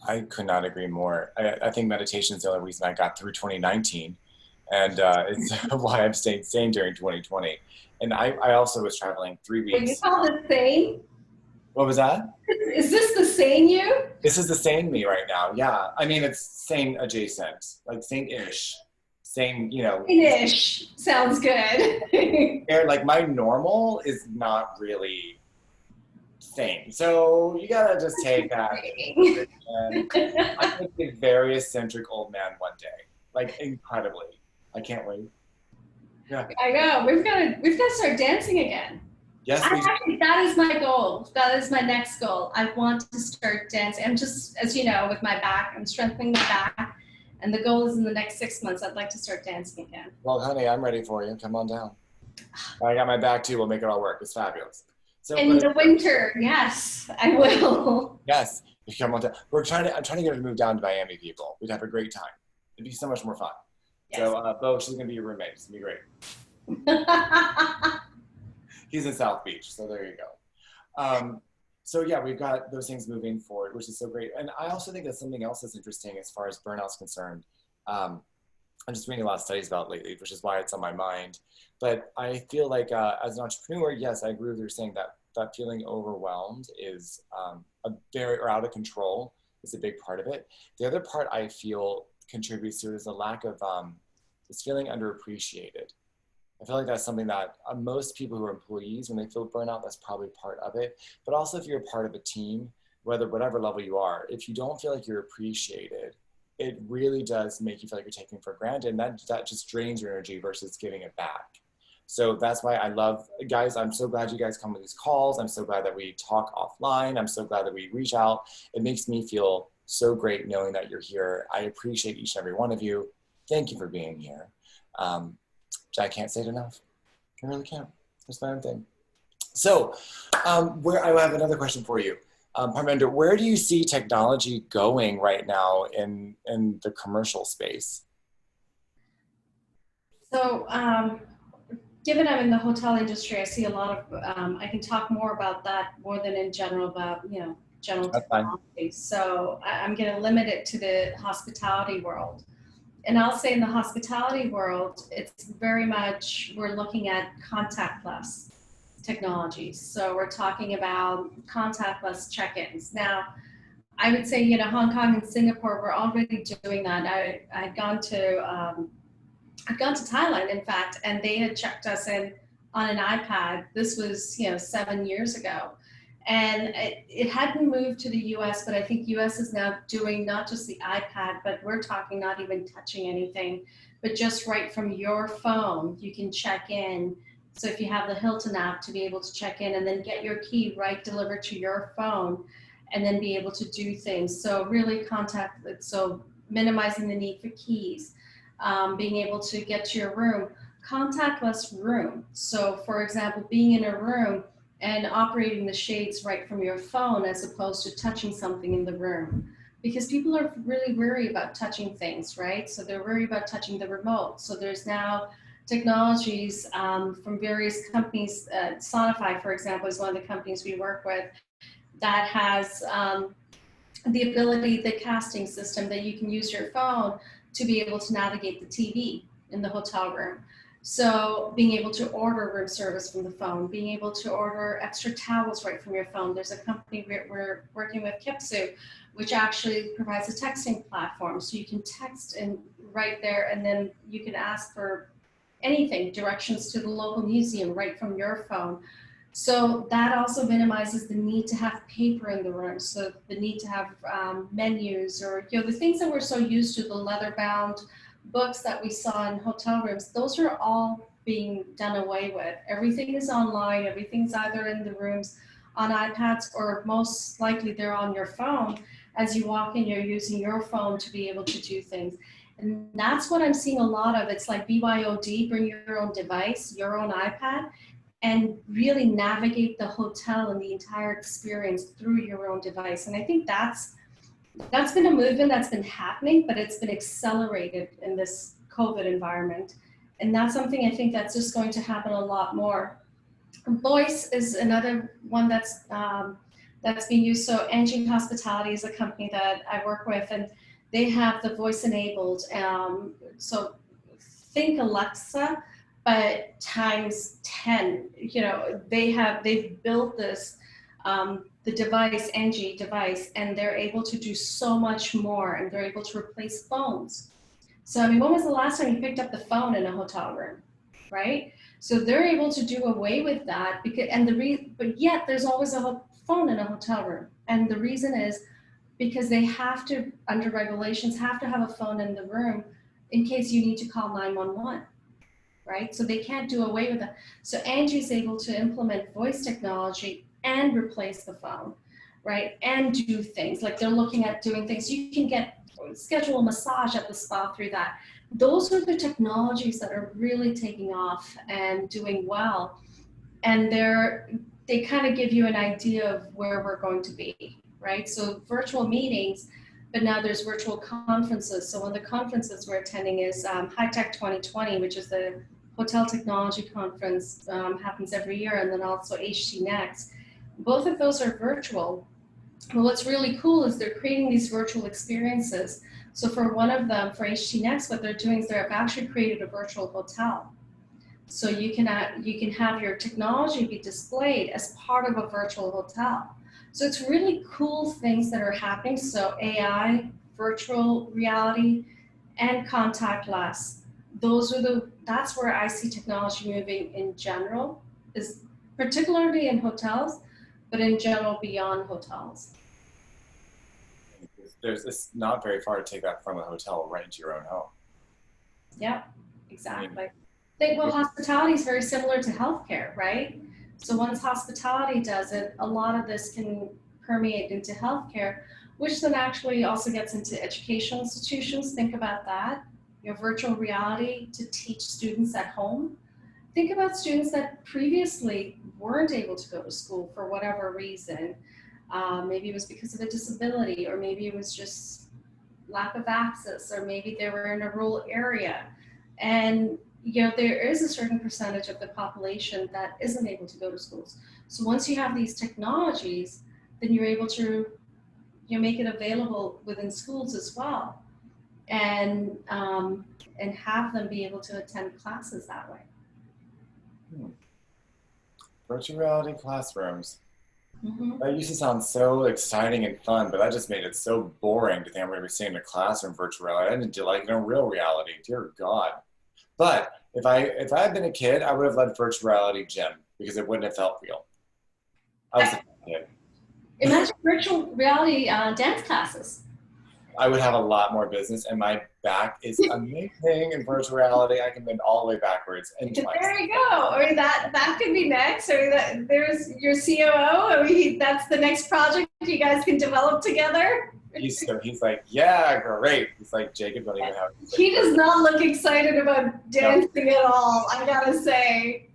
I could not agree more. I think meditation is the only reason I got through 2019. And it's why I'm staying sane during 2020. And I also was traveling 3 weeks. Are you call it sane? What was that? Is this the sane you? This is the sane me right now. Yeah. I mean, it's sane adjacent, like sane-ish. Same, Sane-ish. Sounds good. Like my normal is not really sane. So you gotta just take that. And I'm gonna be a very eccentric old man one day. Like incredibly. I can't wait. Yeah. I know. We've got to start dancing again. Yes, Actually, that is my goal. That is my next goal. I want to start dancing. I'm just, as you know, with my back, I'm strengthening my back. And the goal is in the next 6 months, I'd like to start dancing again. Well, honey, I'm ready for you. Come on down. I got my back too. We'll make it all work. It's fabulous. So in the winter, yes, I will. Yes, you come on down. I'm trying to get her to move down to Miami, people. We'd have a great time. It'd be so much more fun. Yes. So, Bo, she's gonna be your roommate. It's gonna be great. He's in South Beach, so there you go. So yeah, we've got those things moving forward, which is so great. And I also think that something else that's interesting as far as burnout's concerned. I'm just reading a lot of studies about it lately, which is why it's on my mind. But I feel like as an entrepreneur, yes, I agree with you saying that that feeling overwhelmed is or out of control is a big part of it. The other part I feel contributes to it is a lack of this feeling underappreciated. I feel like that's something that most people who are employees, when they feel burnout, that's probably part of it. But also if you're a part of a team, whatever level you are, if you don't feel like you're appreciated, it really does make you feel like you're taken for granted. And that just drains your energy versus giving it back. So that's why I love, guys, I'm so glad you guys come to these calls. I'm so glad that we talk offline. I'm so glad that we reach out. It makes me feel so great knowing that you're here. I appreciate each and every one of you. Thank you for being here. I can't say it enough. I really can't. That's my own thing. So I have another question for you. Parminder, where do you see technology going right now in the commercial space? So given I'm in the hotel industry, I see a lot of, I can talk more about that more than in general about, general technology. So I'm going to limit it to the hospitality world. And I'll say in the hospitality world, it's very much, we're looking at contactless technologies. So we're talking about contactless check-ins. Now, I would say, Hong Kong and Singapore, we're already doing that. I'd gone to Thailand, in fact, and they had checked us in on an iPad. This was, 7 years ago. And it hadn't moved to the US, but I think US is now doing not just the iPad, but we're talking not even touching anything, but just right from your phone, you can check in. So if you have the Hilton app to be able to check in and then get your key right delivered to your phone and then be able to do things. So really so minimizing the need for keys, being able to get to your room, contactless room. So for example, being in a room and operating the shades right from your phone as opposed to touching something in the room. Because people are really worried about touching things, right? So they're worried about touching the remote. So there's now technologies from various companies. Sonify, for example, is one of the companies we work with that has the ability, the casting system that you can use your phone to be able to navigate the TV in the hotel room. So being able to order room service from the phone, being able to order extra towels right from your phone. There's a company we're working with, Kipsu, which actually provides a texting platform. So you can text and right there, and then you can ask for anything, directions to the local museum right from your phone. So that also minimizes the need to have paper in the room. So the need to have menus or, the things that we're so used to, the leather-bound books that we saw in hotel rooms, those are all being done away with. Everything is online. Everything's either in the rooms on iPads or most likely they're on your phone. As you walk in, you're using your phone to be able to do things. And that's what I'm seeing a lot of. It's like BYOD, bring your own device, your own iPad, and really navigate the hotel and the entire experience through your own device. And I think that's been a movement that's been happening, but it's been accelerated in this COVID environment. And that's something I think that's just going to happen a lot more. Voice is another one that's being used. So Angie Hospitality is a company that I work with, and they have the voice enabled. So think Alexa, but times 10. They've built this, the device, Angie device, and they're able to do so much more, and they're able to replace phones. So, when was the last time you picked up the phone in a hotel room, right? So they're able to do away with that but yet there's always a phone in a hotel room. And the reason is because they have to, under regulations, have to have a phone in the room in case you need to call 911. Right? So they can't do away with that. So Angie's able to implement voice technology and replace the phone, right? And do things like they're looking at doing things. You can schedule a massage at the spa through that. Those are the technologies that are really taking off and doing well. And they kind of give you an idea of where we're going to be, right? So virtual meetings, but now there's virtual conferences. So one of the conferences we're attending is High Tech 2020, which is the hotel technology conference, happens every year, and then also HT Next. Both of those are virtual. But what's really cool is they're creating these virtual experiences. So for one of them, for HT Next, what they're doing is they've actually created a virtual hotel. So you can have your technology be displayed as part of a virtual hotel. So it's really cool things that are happening. So AI, virtual reality, and contactless. That's where I see technology moving in general, is particularly in hotels, but in general beyond hotels. It's not very far to take that from a hotel right into your own home. Yeah, exactly. Well, hospitality is very similar to healthcare, right? So once hospitality does it, a lot of this can permeate into healthcare, which then actually also gets into educational institutions. Think about that. Your virtual reality to teach students at home. Think about students that previously weren't able to go to school for whatever reason. Maybe it was because of a disability, or maybe it was just lack of access, or maybe they were in a rural area. And there is a certain percentage of the population that isn't able to go to schools. So once you have these technologies, then you're able to make it available within schools as well, and have them be able to attend classes that way. Virtual reality classrooms. Mm-hmm. That used to sound so exciting and fun, but that just made it so boring to think I'm going to be sitting in a classroom virtual reality. I didn't do like in a real reality. Dear God. But if I had been a kid, I would have led virtual reality gym because it wouldn't have felt real. I was a kid. Imagine virtual reality dance classes. I would have a lot more business, and my back is amazing in virtual reality. I can bend all the way backwards and twice. There you go. I mean, that could be next. I mean, there's your COO. I mean, that's the next project you guys can develop together. He's like, yeah, great. He's like, Jacob, don't even have. He does not look excited about dancing at all, I gotta say.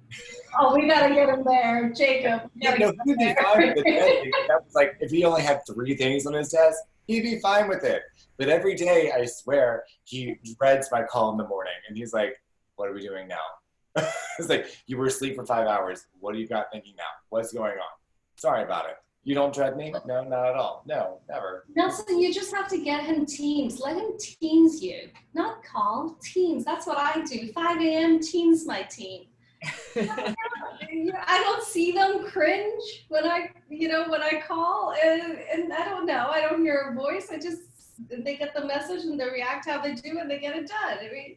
Oh, we gotta get him there, Jacob. He'd be fine with it. That was like, if he only had 3 things on his desk, he'd be fine with it. But every day, I swear, he dreads my call in the morning, and he's like, "What are we doing now?" It's like, "You were asleep for 5 hours. What do you got thinking now? What's going on?" Sorry about it. You don't dread me? No, not at all. No, never. Nelson, you just have to get him Teams. Let him Teams you, not call. Teams. That's what I do. 5 a.m. Teams my team. I don't see them cringe when I call, and I don't know. I don't hear a voice. They get the message and they react how they do, and they get it done. I mean,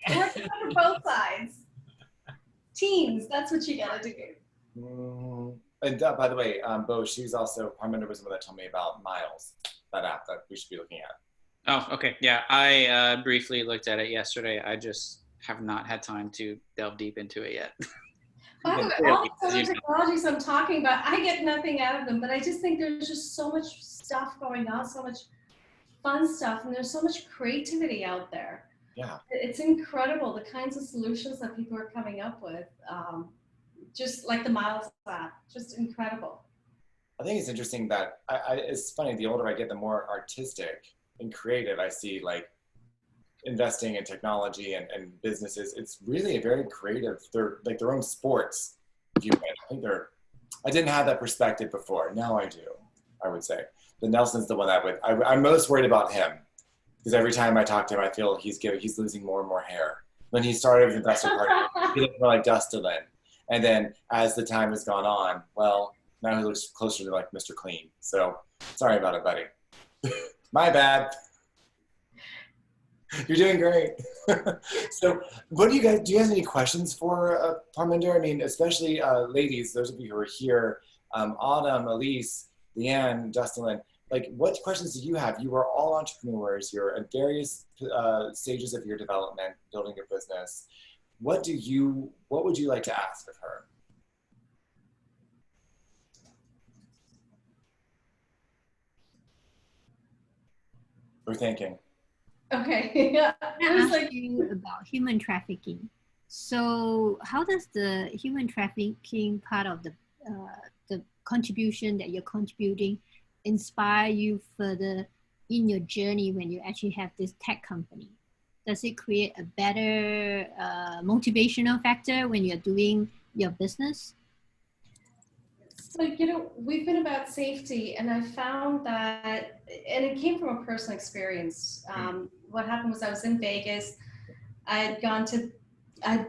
it works for both sides. Teams. That's what you gotta do. And by the way, Bo, she's also, Parminder was the one that told me about Miles, that app that we should be looking at. Oh, okay. Yeah, I briefly looked at it yesterday. I just have not had time to delve deep into it yet. By the way, all the other technologies I'm talking about, I get nothing out of them, but I just think there's just so much stuff going on, so much fun stuff, and there's so much creativity out there. Yeah. It's incredible, the kinds of solutions that people are coming up with. Just like the Miles app, just incredible. I think it's interesting that it's funny, the older I get, the more artistic and creative I see, like, investing in technology and businesses. It's really a very creative, they're like their own sports viewpoint. I didn't have that perspective before. Now I do, I would say. But Nelson's the one I'm most worried about him, because every time I talk to him, I feel he's losing more and more hair. When he started with Investor Party, he looked more like Dustin Lin. And then as the time has gone on, well, now he looks closer to like Mr. Clean. So sorry about it, buddy. My bad. You're doing great. So what do you guys have any questions for Parminder? I mean, especially ladies, those of you who are here, Autumn, Elise, Leanne, Dustin Lin, like what questions do you have? You are all entrepreneurs. You're at various stages of your development, building your business. What would you like to ask of her? We're thinking. Okay. Yeah. I was like you about human trafficking. So how does the human trafficking part of the contribution that you're contributing inspire you further in your journey when you actually have this tech company? Does it create a better motivational factor when you're doing your business? So, you know, we've been about safety, and I found that, and it came from a personal experience. What happened was I was in Vegas. I'd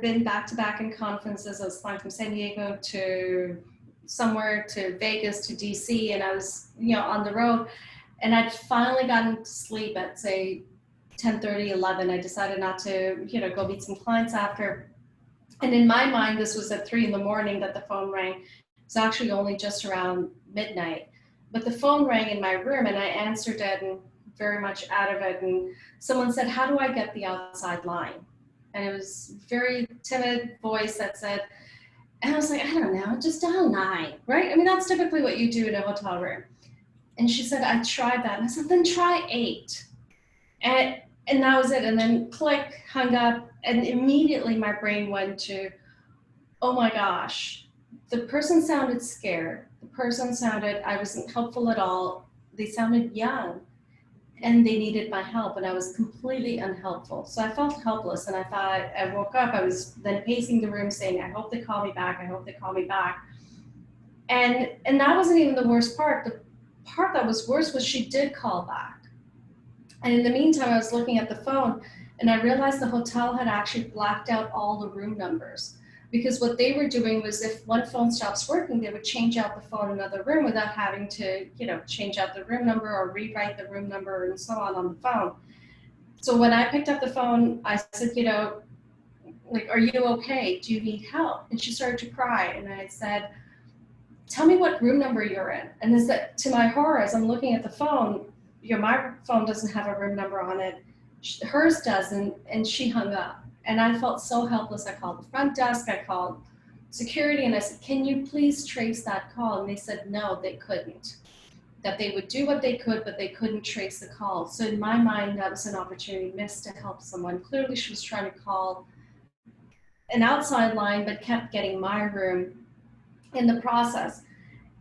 been back to back in conferences. I was flying from San Diego to somewhere to Vegas to DC, and I was, you know, on the road. And I'd finally gotten to sleep at, say, 10:30, 11. I decided not to, you know, go meet some clients after. And in my mind, this was at 3 in the morning that the phone rang. It's actually only just around midnight. But the phone rang in my room, and I answered it and very much out of it. And someone said, "How do I get the outside line?" And it was a very timid voice that said, and I was like, "I don't know, just dial 9, right?" I mean, that's typically what you do in a hotel room. And she said, "I tried that." And I said, "Then try 8. And that was it. And then click, hung up. And immediately my brain went to, oh my gosh, the person sounded scared. The person sounded, I wasn't helpful at all. They sounded young and they needed my help, and I was completely unhelpful. So I felt helpless, and I thought, I woke up, I was then pacing the room saying, I hope they call me back. I hope they call me back. And that wasn't even the worst part. The part that was worse was she did call back. And in the meantime, I was looking at the phone, and I realized the hotel had actually blacked out all the room numbers, because what they were doing was, if one phone stops working, they would change out the phone in another room without having to, you know, change out the room number or rewrite the room number and so on the phone. So when I picked up the phone, I said, you know, like, are you okay? Do you need help? And she started to cry. And I said, tell me what room number you're in. And is that, to my horror, as I'm looking at the phone, you know, my phone doesn't have a room number on it. Hers doesn't, and she hung up. And I felt so helpless. I called the front desk, I called security, and I said, can you please trace that call? And they said, no, they couldn't. That they would do what they could, but they couldn't trace the call. So in my mind, that was an opportunity missed to help someone. Clearly, she was trying to call an outside line, but kept getting my room in the process.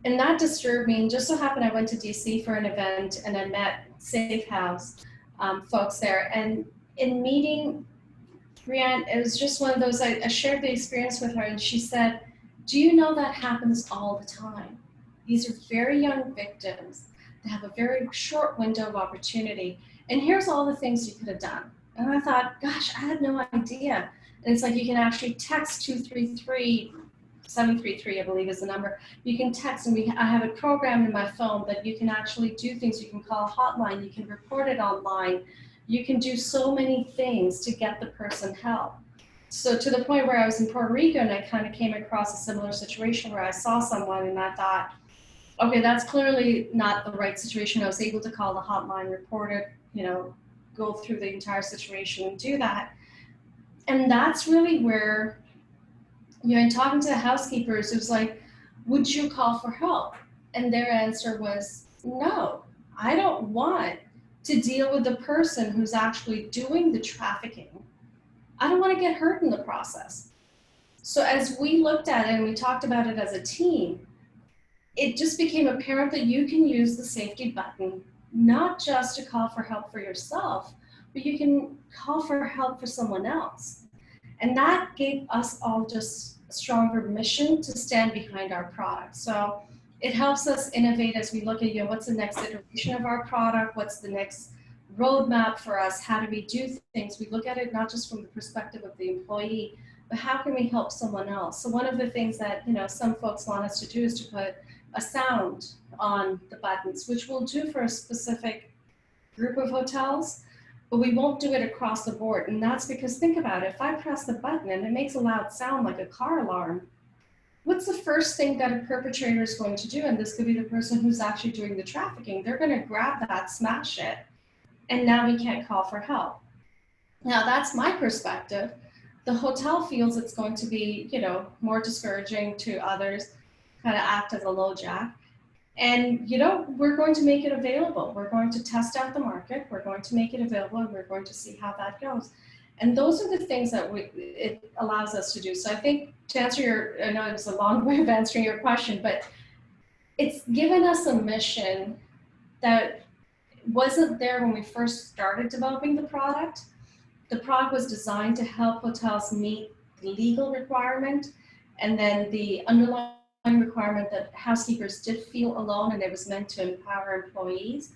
And that disturbed me. And just so happened, I went to DC for an event, and I met Safe House folks there. And in meeting Brianne, it was just one of those, I shared the experience with her, and she said, do you know that happens all the time? These are very young victims that have a very short window of opportunity. And here's all the things you could have done. And I thought, gosh, I had no idea. And it's like, you can actually text 733, I believe is the number. You can text, and I have it programmed in my phone that you can actually do things. You can call a hotline, you can report it online. You can do so many things to get the person help. So to the point where I was in Puerto Rico, and I kind of came across a similar situation where I saw someone, and I thought, okay, that's clearly not the right situation. I was able to call the hotline, report it, you know, go through the entire situation and do that. And that's really where, you know, in talking to the housekeepers, it was like, would you call for help? And their answer was, no, I don't want to deal with the person who's actually doing the trafficking. I don't want to get hurt in the process. So as we looked at it and we talked about it as a team, it just became apparent that you can use the safety button, not just to call for help for yourself, but you can call for help for someone else. And that gave us all just a stronger mission to stand behind our product. So it helps us innovate as we look at, you know, what's the next iteration of our product, what's the next roadmap for us, how do we do things. We look at it not just from the perspective of the employee, but how can we help someone else? So one of the things that, you know, some folks want us to do is to put a sound on the buttons, which we'll do for a specific group of hotels, but we won't do it across the board. And that's because, think about it, if I press the button and it makes a loud sound like a car alarm, what's the first thing that a perpetrator is going to do? And this could be the person who's actually doing the trafficking. They're going to grab that, smash it, and now we can't call for help. Now that's my perspective. The hotel feels it's going to be, you know, more discouraging to others, kind of act as a low jack. And, you know, we're going to make it available. We're going to test out the market. We're going to make it available, and we're going to see how that goes. And those are the things that it allows us to do. So I think, to answer your, I know it was a long way of answering your question, but it's given us a mission that wasn't there when we first started developing the product. The product was designed to help hotels meet the legal requirement and then the underlying requirement that housekeepers did feel alone, and it was meant to empower employees.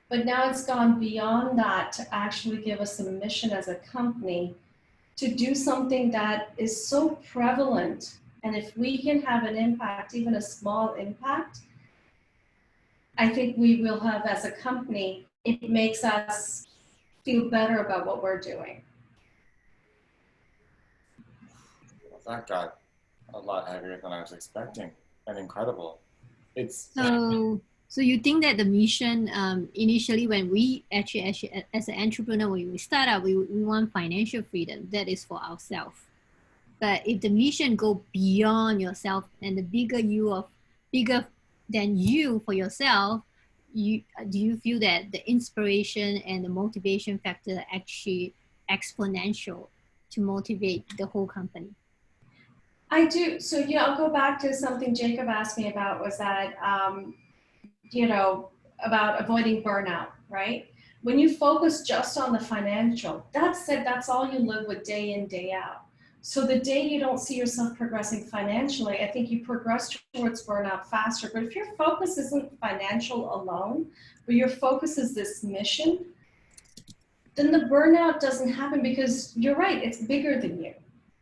But now it's gone beyond that to actually give us a mission as a company to do something that is so prevalent. And if we can have an impact, even a small impact, I think we will have, as a company, it makes us feel better about what we're doing. Well, that got a lot heavier than I was expecting, and incredible. It's So you think that the mission, initially when we actually as an entrepreneur, when we start out, we want financial freedom. That is for ourselves. But if the mission go beyond yourself and the bigger than you for yourself, do you feel that the inspiration and the motivation factor are actually exponential to motivate the whole company? I do. So, I'll go back to something Jacob asked me about, was that, about avoiding burnout, right? When you focus just on the financial, that's it, that's all you live with day in, day out. So the day you don't see yourself progressing financially, I think you progress towards burnout faster. But if your focus isn't financial alone, but your focus is this mission, then the burnout doesn't happen, because you're right, it's bigger than you,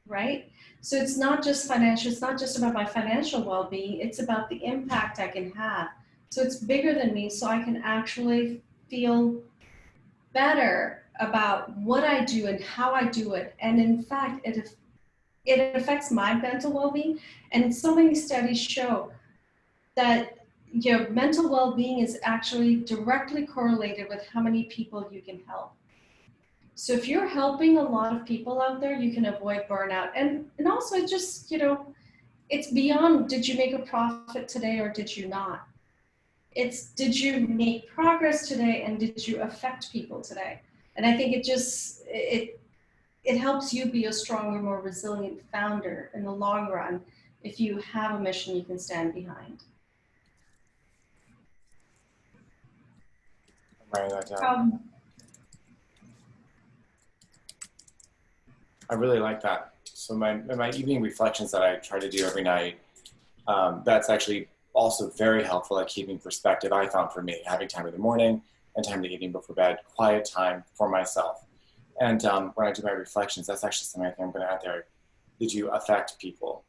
right? So it's not just financial, it's not just about my financial well-being, it's about the impact I can have. So it's bigger than me, so I can actually feel better about what I do and how I do it. And in fact, it affects my mental well-being. And so many studies show that your mental well-being is actually directly correlated with how many people you can help. So if you're helping a lot of people out there, you can avoid burnout. And also it just, it's beyond, did you make a profit today or did you not? It's, did you make progress today and did you affect people today? And I think it helps you be a stronger, more resilient founder in the long run if you have a mission you can stand behind. I'm writing that down. I really like that. So my evening reflections that I try to do every night, that's actually also very helpful at keeping perspective, I found, for me, having time in the morning and time in the evening before bed, quiet time for myself. And when I do my reflections, that's actually something I think I'm going to add there. Did you affect people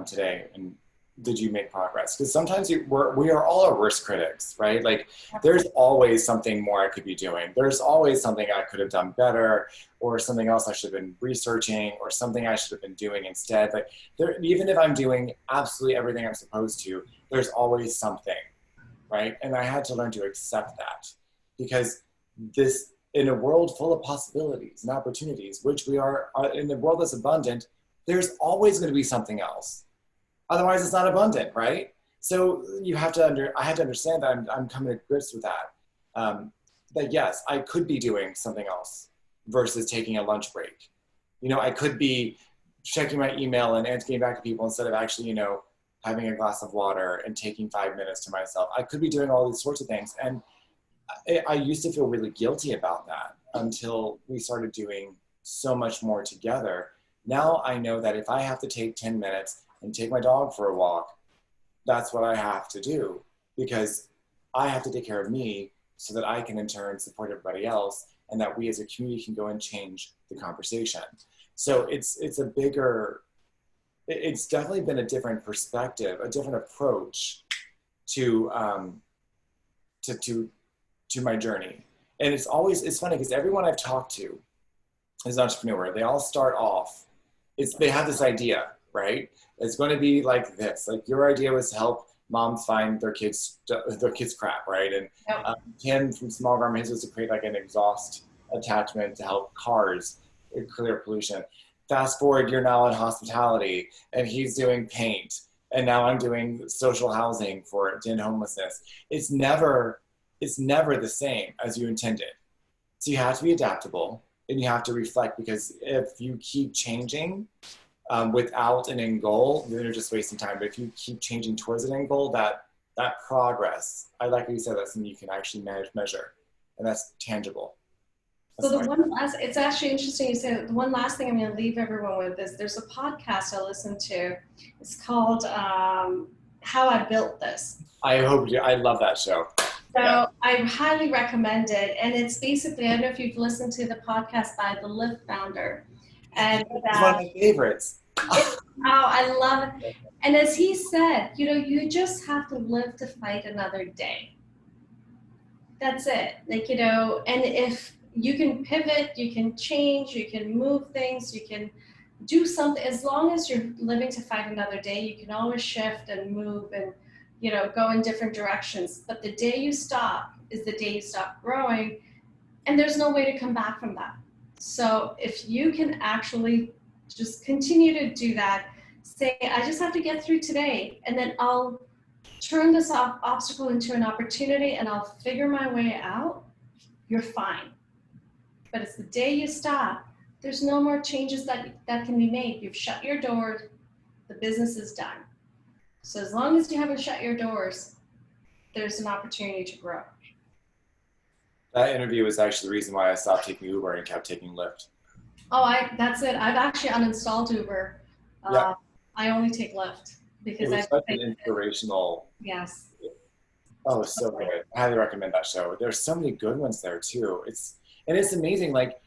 today? And did you make progress? Because sometimes we are all our worst critics, right? Like, there's always something more I could be doing. There's always something I could have done better, or something else I should have been researching, or something I should have been doing instead. But even if I'm doing absolutely everything I'm supposed to, there's always something, right? And I had to learn to accept that, because in a world full of possibilities and opportunities, which we are in a world that's abundant, there's always going to be something else. Otherwise, it's not abundant, right? So I had to understand that I'm coming to grips with that. That yes, I could be doing something else versus taking a lunch break. I could be checking my email and getting back to people instead of actually, having a glass of water and taking 5 minutes to myself. I could be doing all these sorts of things. And I used to feel really guilty about that until we started doing so much more together. Now I know that if I have to take 10 minutes and take my dog for a walk, that's what I have to do, because I have to take care of me so that I can in turn support everybody else, and that we as a community can go and change the conversation. So it's definitely been a different perspective, a different approach to my journey. And it's funny because everyone I've talked to as an entrepreneur, they all start off, they have this idea, right? It's going to be like this. Like, your idea was to help moms find their kids crap, right? And Tim from Small Garment, his was to create like an exhaust attachment to help cars clear pollution. Fast forward, you're now in hospitality, and he's doing paint, and now I'm doing social housing to end homelessness. It's never the same as you intended. So you have to be adaptable, and you have to reflect, because if you keep changing without an end goal, then you're just wasting time. But if you keep changing towards an end goal, that that progress, I like what you said, that's something you can actually measure, and that's tangible. So it's actually interesting you say the one last thing I'm going to leave everyone with is there's a podcast I listen to. It's called How I Built This. I love that show. So yeah. I highly recommend it. And it's basically, I don't know if you've listened to the podcast by the Lyft founder. And it's one of my favorites. I love it. And as he said, you just have to live to fight another day. That's it. And if you can pivot, you can change, you can move things, you can do something. As long as you're living to fight another day, you can always shift and move and, go in different directions. But the day you stop is the day you stop growing, and there's no way to come back from that. So if you can actually just continue to do that, say, I just have to get through today, and then I'll turn this obstacle into an opportunity and I'll figure my way out, you're fine. But it's the day you stop, there's no more changes that can be made. You've shut your doors, the business is done. So as long as you haven't shut your doors, there's an opportunity to grow. That interview was actually the reason why I stopped taking Uber and kept taking Lyft. Oh, that's it. I've actually uninstalled Uber. Yeah. I only take Lyft because it was such an inspirational. Yes. Oh, so good. I highly recommend that show. There's so many good ones there too. It's amazing. Like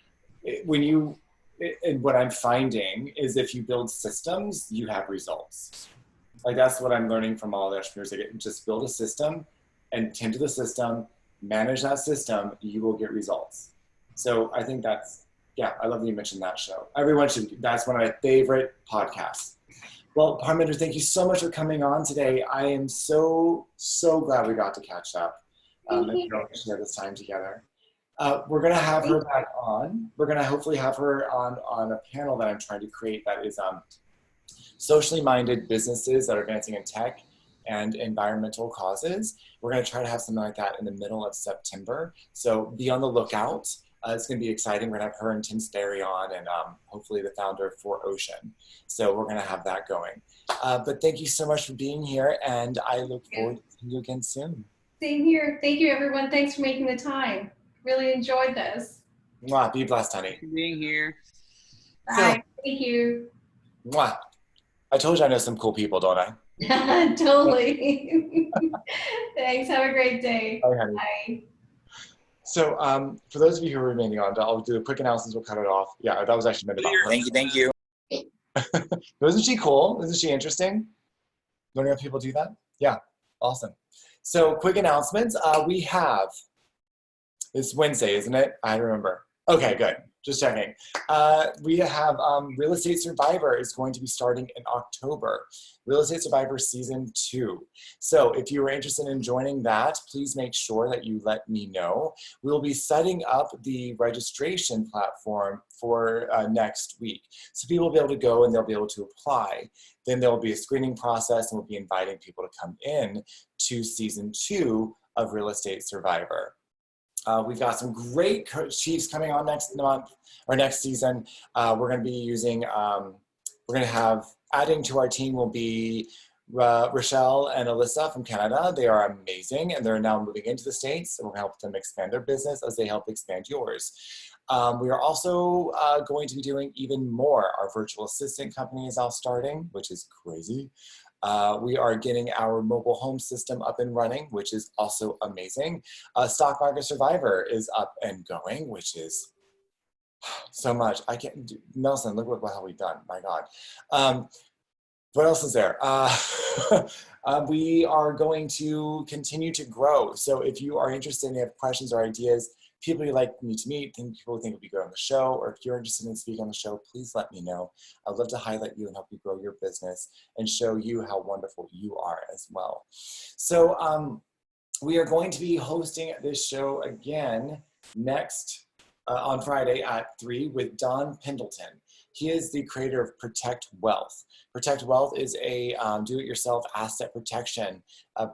what I'm finding is if you build systems, you have results. Like that's what I'm learning from all the entrepreneurs. Just build a system and tend to the system, manage that system, you will get results. So I think I love that you mentioned that show. That's one of my favorite podcasts. Well, Parminder, thank you so much for coming on today. I am so, so glad we got to catch up and share this time together. We're going to have her back on. We're going to hopefully have her on a panel that I'm trying to create that is socially minded businesses that are advancing in tech and environmental causes. We're going to try to have something like that in the middle of September. So be on the lookout. It's going to be exciting. We're going to have her and Tim Sperry on and hopefully the founder of 4Ocean. So we're going to have that going. But thank you so much for being here, and I look forward to seeing you again soon. Same here. Thank you, everyone. Thanks for making the time. Really enjoyed this. Mwah, be blessed, honey. Thanks for being here. Bye. Thank you. Mwah. I told you I know some cool people, don't I? Totally. Thanks. Have a great day. Bye, honey. Bye. So for those of you who are remaining on, I'll do a quick announcement. We'll cut it off. Yeah, that was actually meant about her. Thank you. Wasn't she cool? Isn't she interesting? Learning how people do that? Yeah, awesome. So quick announcements. It's Wednesday, isn't it? I remember. Okay, good. Just checking. We have Real Estate Survivor is going to be starting in October. Real Estate Survivor Season 2. So if you are interested in joining that, please make sure that you let me know. We will be setting up the registration platform for next week. So people will be able to go and they'll be able to apply. Then there will be a screening process and we'll be inviting people to come in to Season 2 of Real Estate Survivor. We've got some great chiefs coming on next month or next season. We're going to be using, adding to our team will be Rochelle and Alyssa from Canada. They are amazing and they're now moving into the States. So we're going to help them expand their business as they help expand yours. We are also going to be doing even more. Our virtual assistant company is now starting, which is crazy. We are getting our mobile home system up and running, which is also amazing. Stock Market Survivor is up and going, which is so much. I can't do, Nelson, look what the hell we've done. My God. What else is there? We are going to continue to grow. So if you are interested and you have questions or ideas, people you'd like me to meet, people who think would be good on the show, or if you're interested in speaking on the show, please let me know. I'd love to highlight you and help you grow your business and show you how wonderful you are as well. So we are going to be hosting this show again next on Friday at 3 with Don Pendleton. He is the creator of Protect Wealth. Protect Wealth is a do-it-yourself asset protection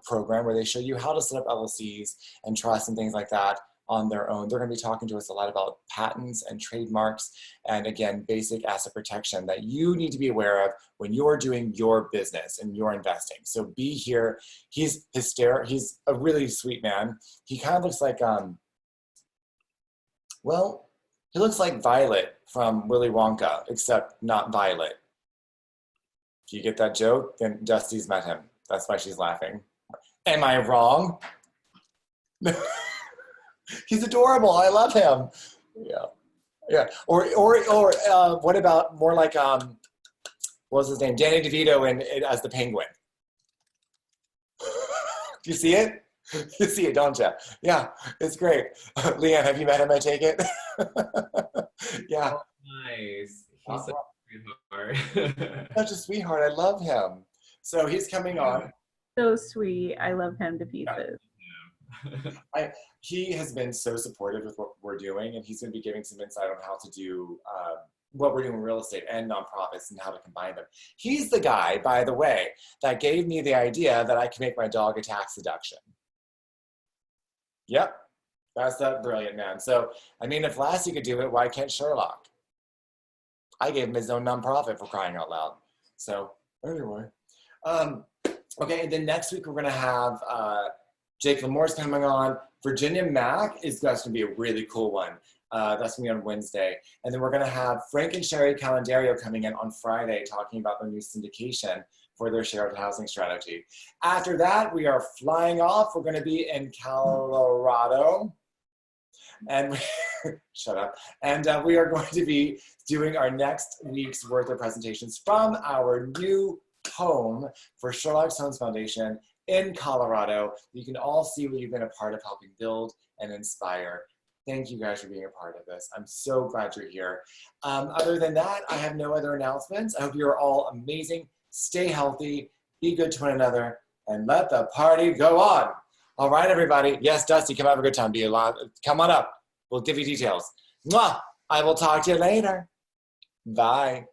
program where they show you how to set up LLCs and trusts and things like that on their own. They're going to be talking to us a lot about patents and trademarks and, again, basic asset protection that you need to be aware of when you're doing your business and you're investing. So be here. He's hysterical. He's a really sweet man. He kind of looks like, well, he looks like Violet from Willy Wonka, except not Violet. Do you get that joke? Then Dusty's met him. That's why she's laughing. Am I wrong? He's adorable. I love him. Yeah, yeah. Or what about more like what was his name? Danny DeVito as the Penguin. Do you see it? You see it, don't you? Yeah, it's great. Leanne, have you met him? I take it. Yeah. Oh, nice. He's a sweetheart. Such a sweetheart. I love him. So he's coming on. So sweet. I love him to pieces. He has been so supportive with what we're doing, and he's going to be giving some insight on how to do what we're doing in real estate and nonprofits and how to combine them. He's the guy, by the way, that gave me the idea that I can make my dog a tax deduction. Yep, that's that brilliant, man. So, I mean, if Lassie could do it, why can't Sherlock? I gave him his own nonprofit, for crying out loud. So, anyway. Okay, and then next week we're going to have Jake Lamore's coming on. Virginia Mack is going to be a really cool one. That's going to be on Wednesday. And then we're going to have Frank and Sherry Calendario coming in on Friday talking about their new syndication for their shared housing strategy. After that, we are flying off. We're going to be in Colorado. And shut up. And we are going to be doing our next week's worth of presentations from our new home for Sherlock Holmes Foundation in Colorado. You can all see what you've been a part of helping build and inspire. Thank you guys for being a part of this. I'm so glad you're here. Other than that, I have no other announcements. I hope you're all amazing. Stay healthy, be good to one another, and let the party go on. All right, everybody. Yes, Dusty, come have a good time. Come on up. We'll give you details. Mwah! I will talk to you later. Bye.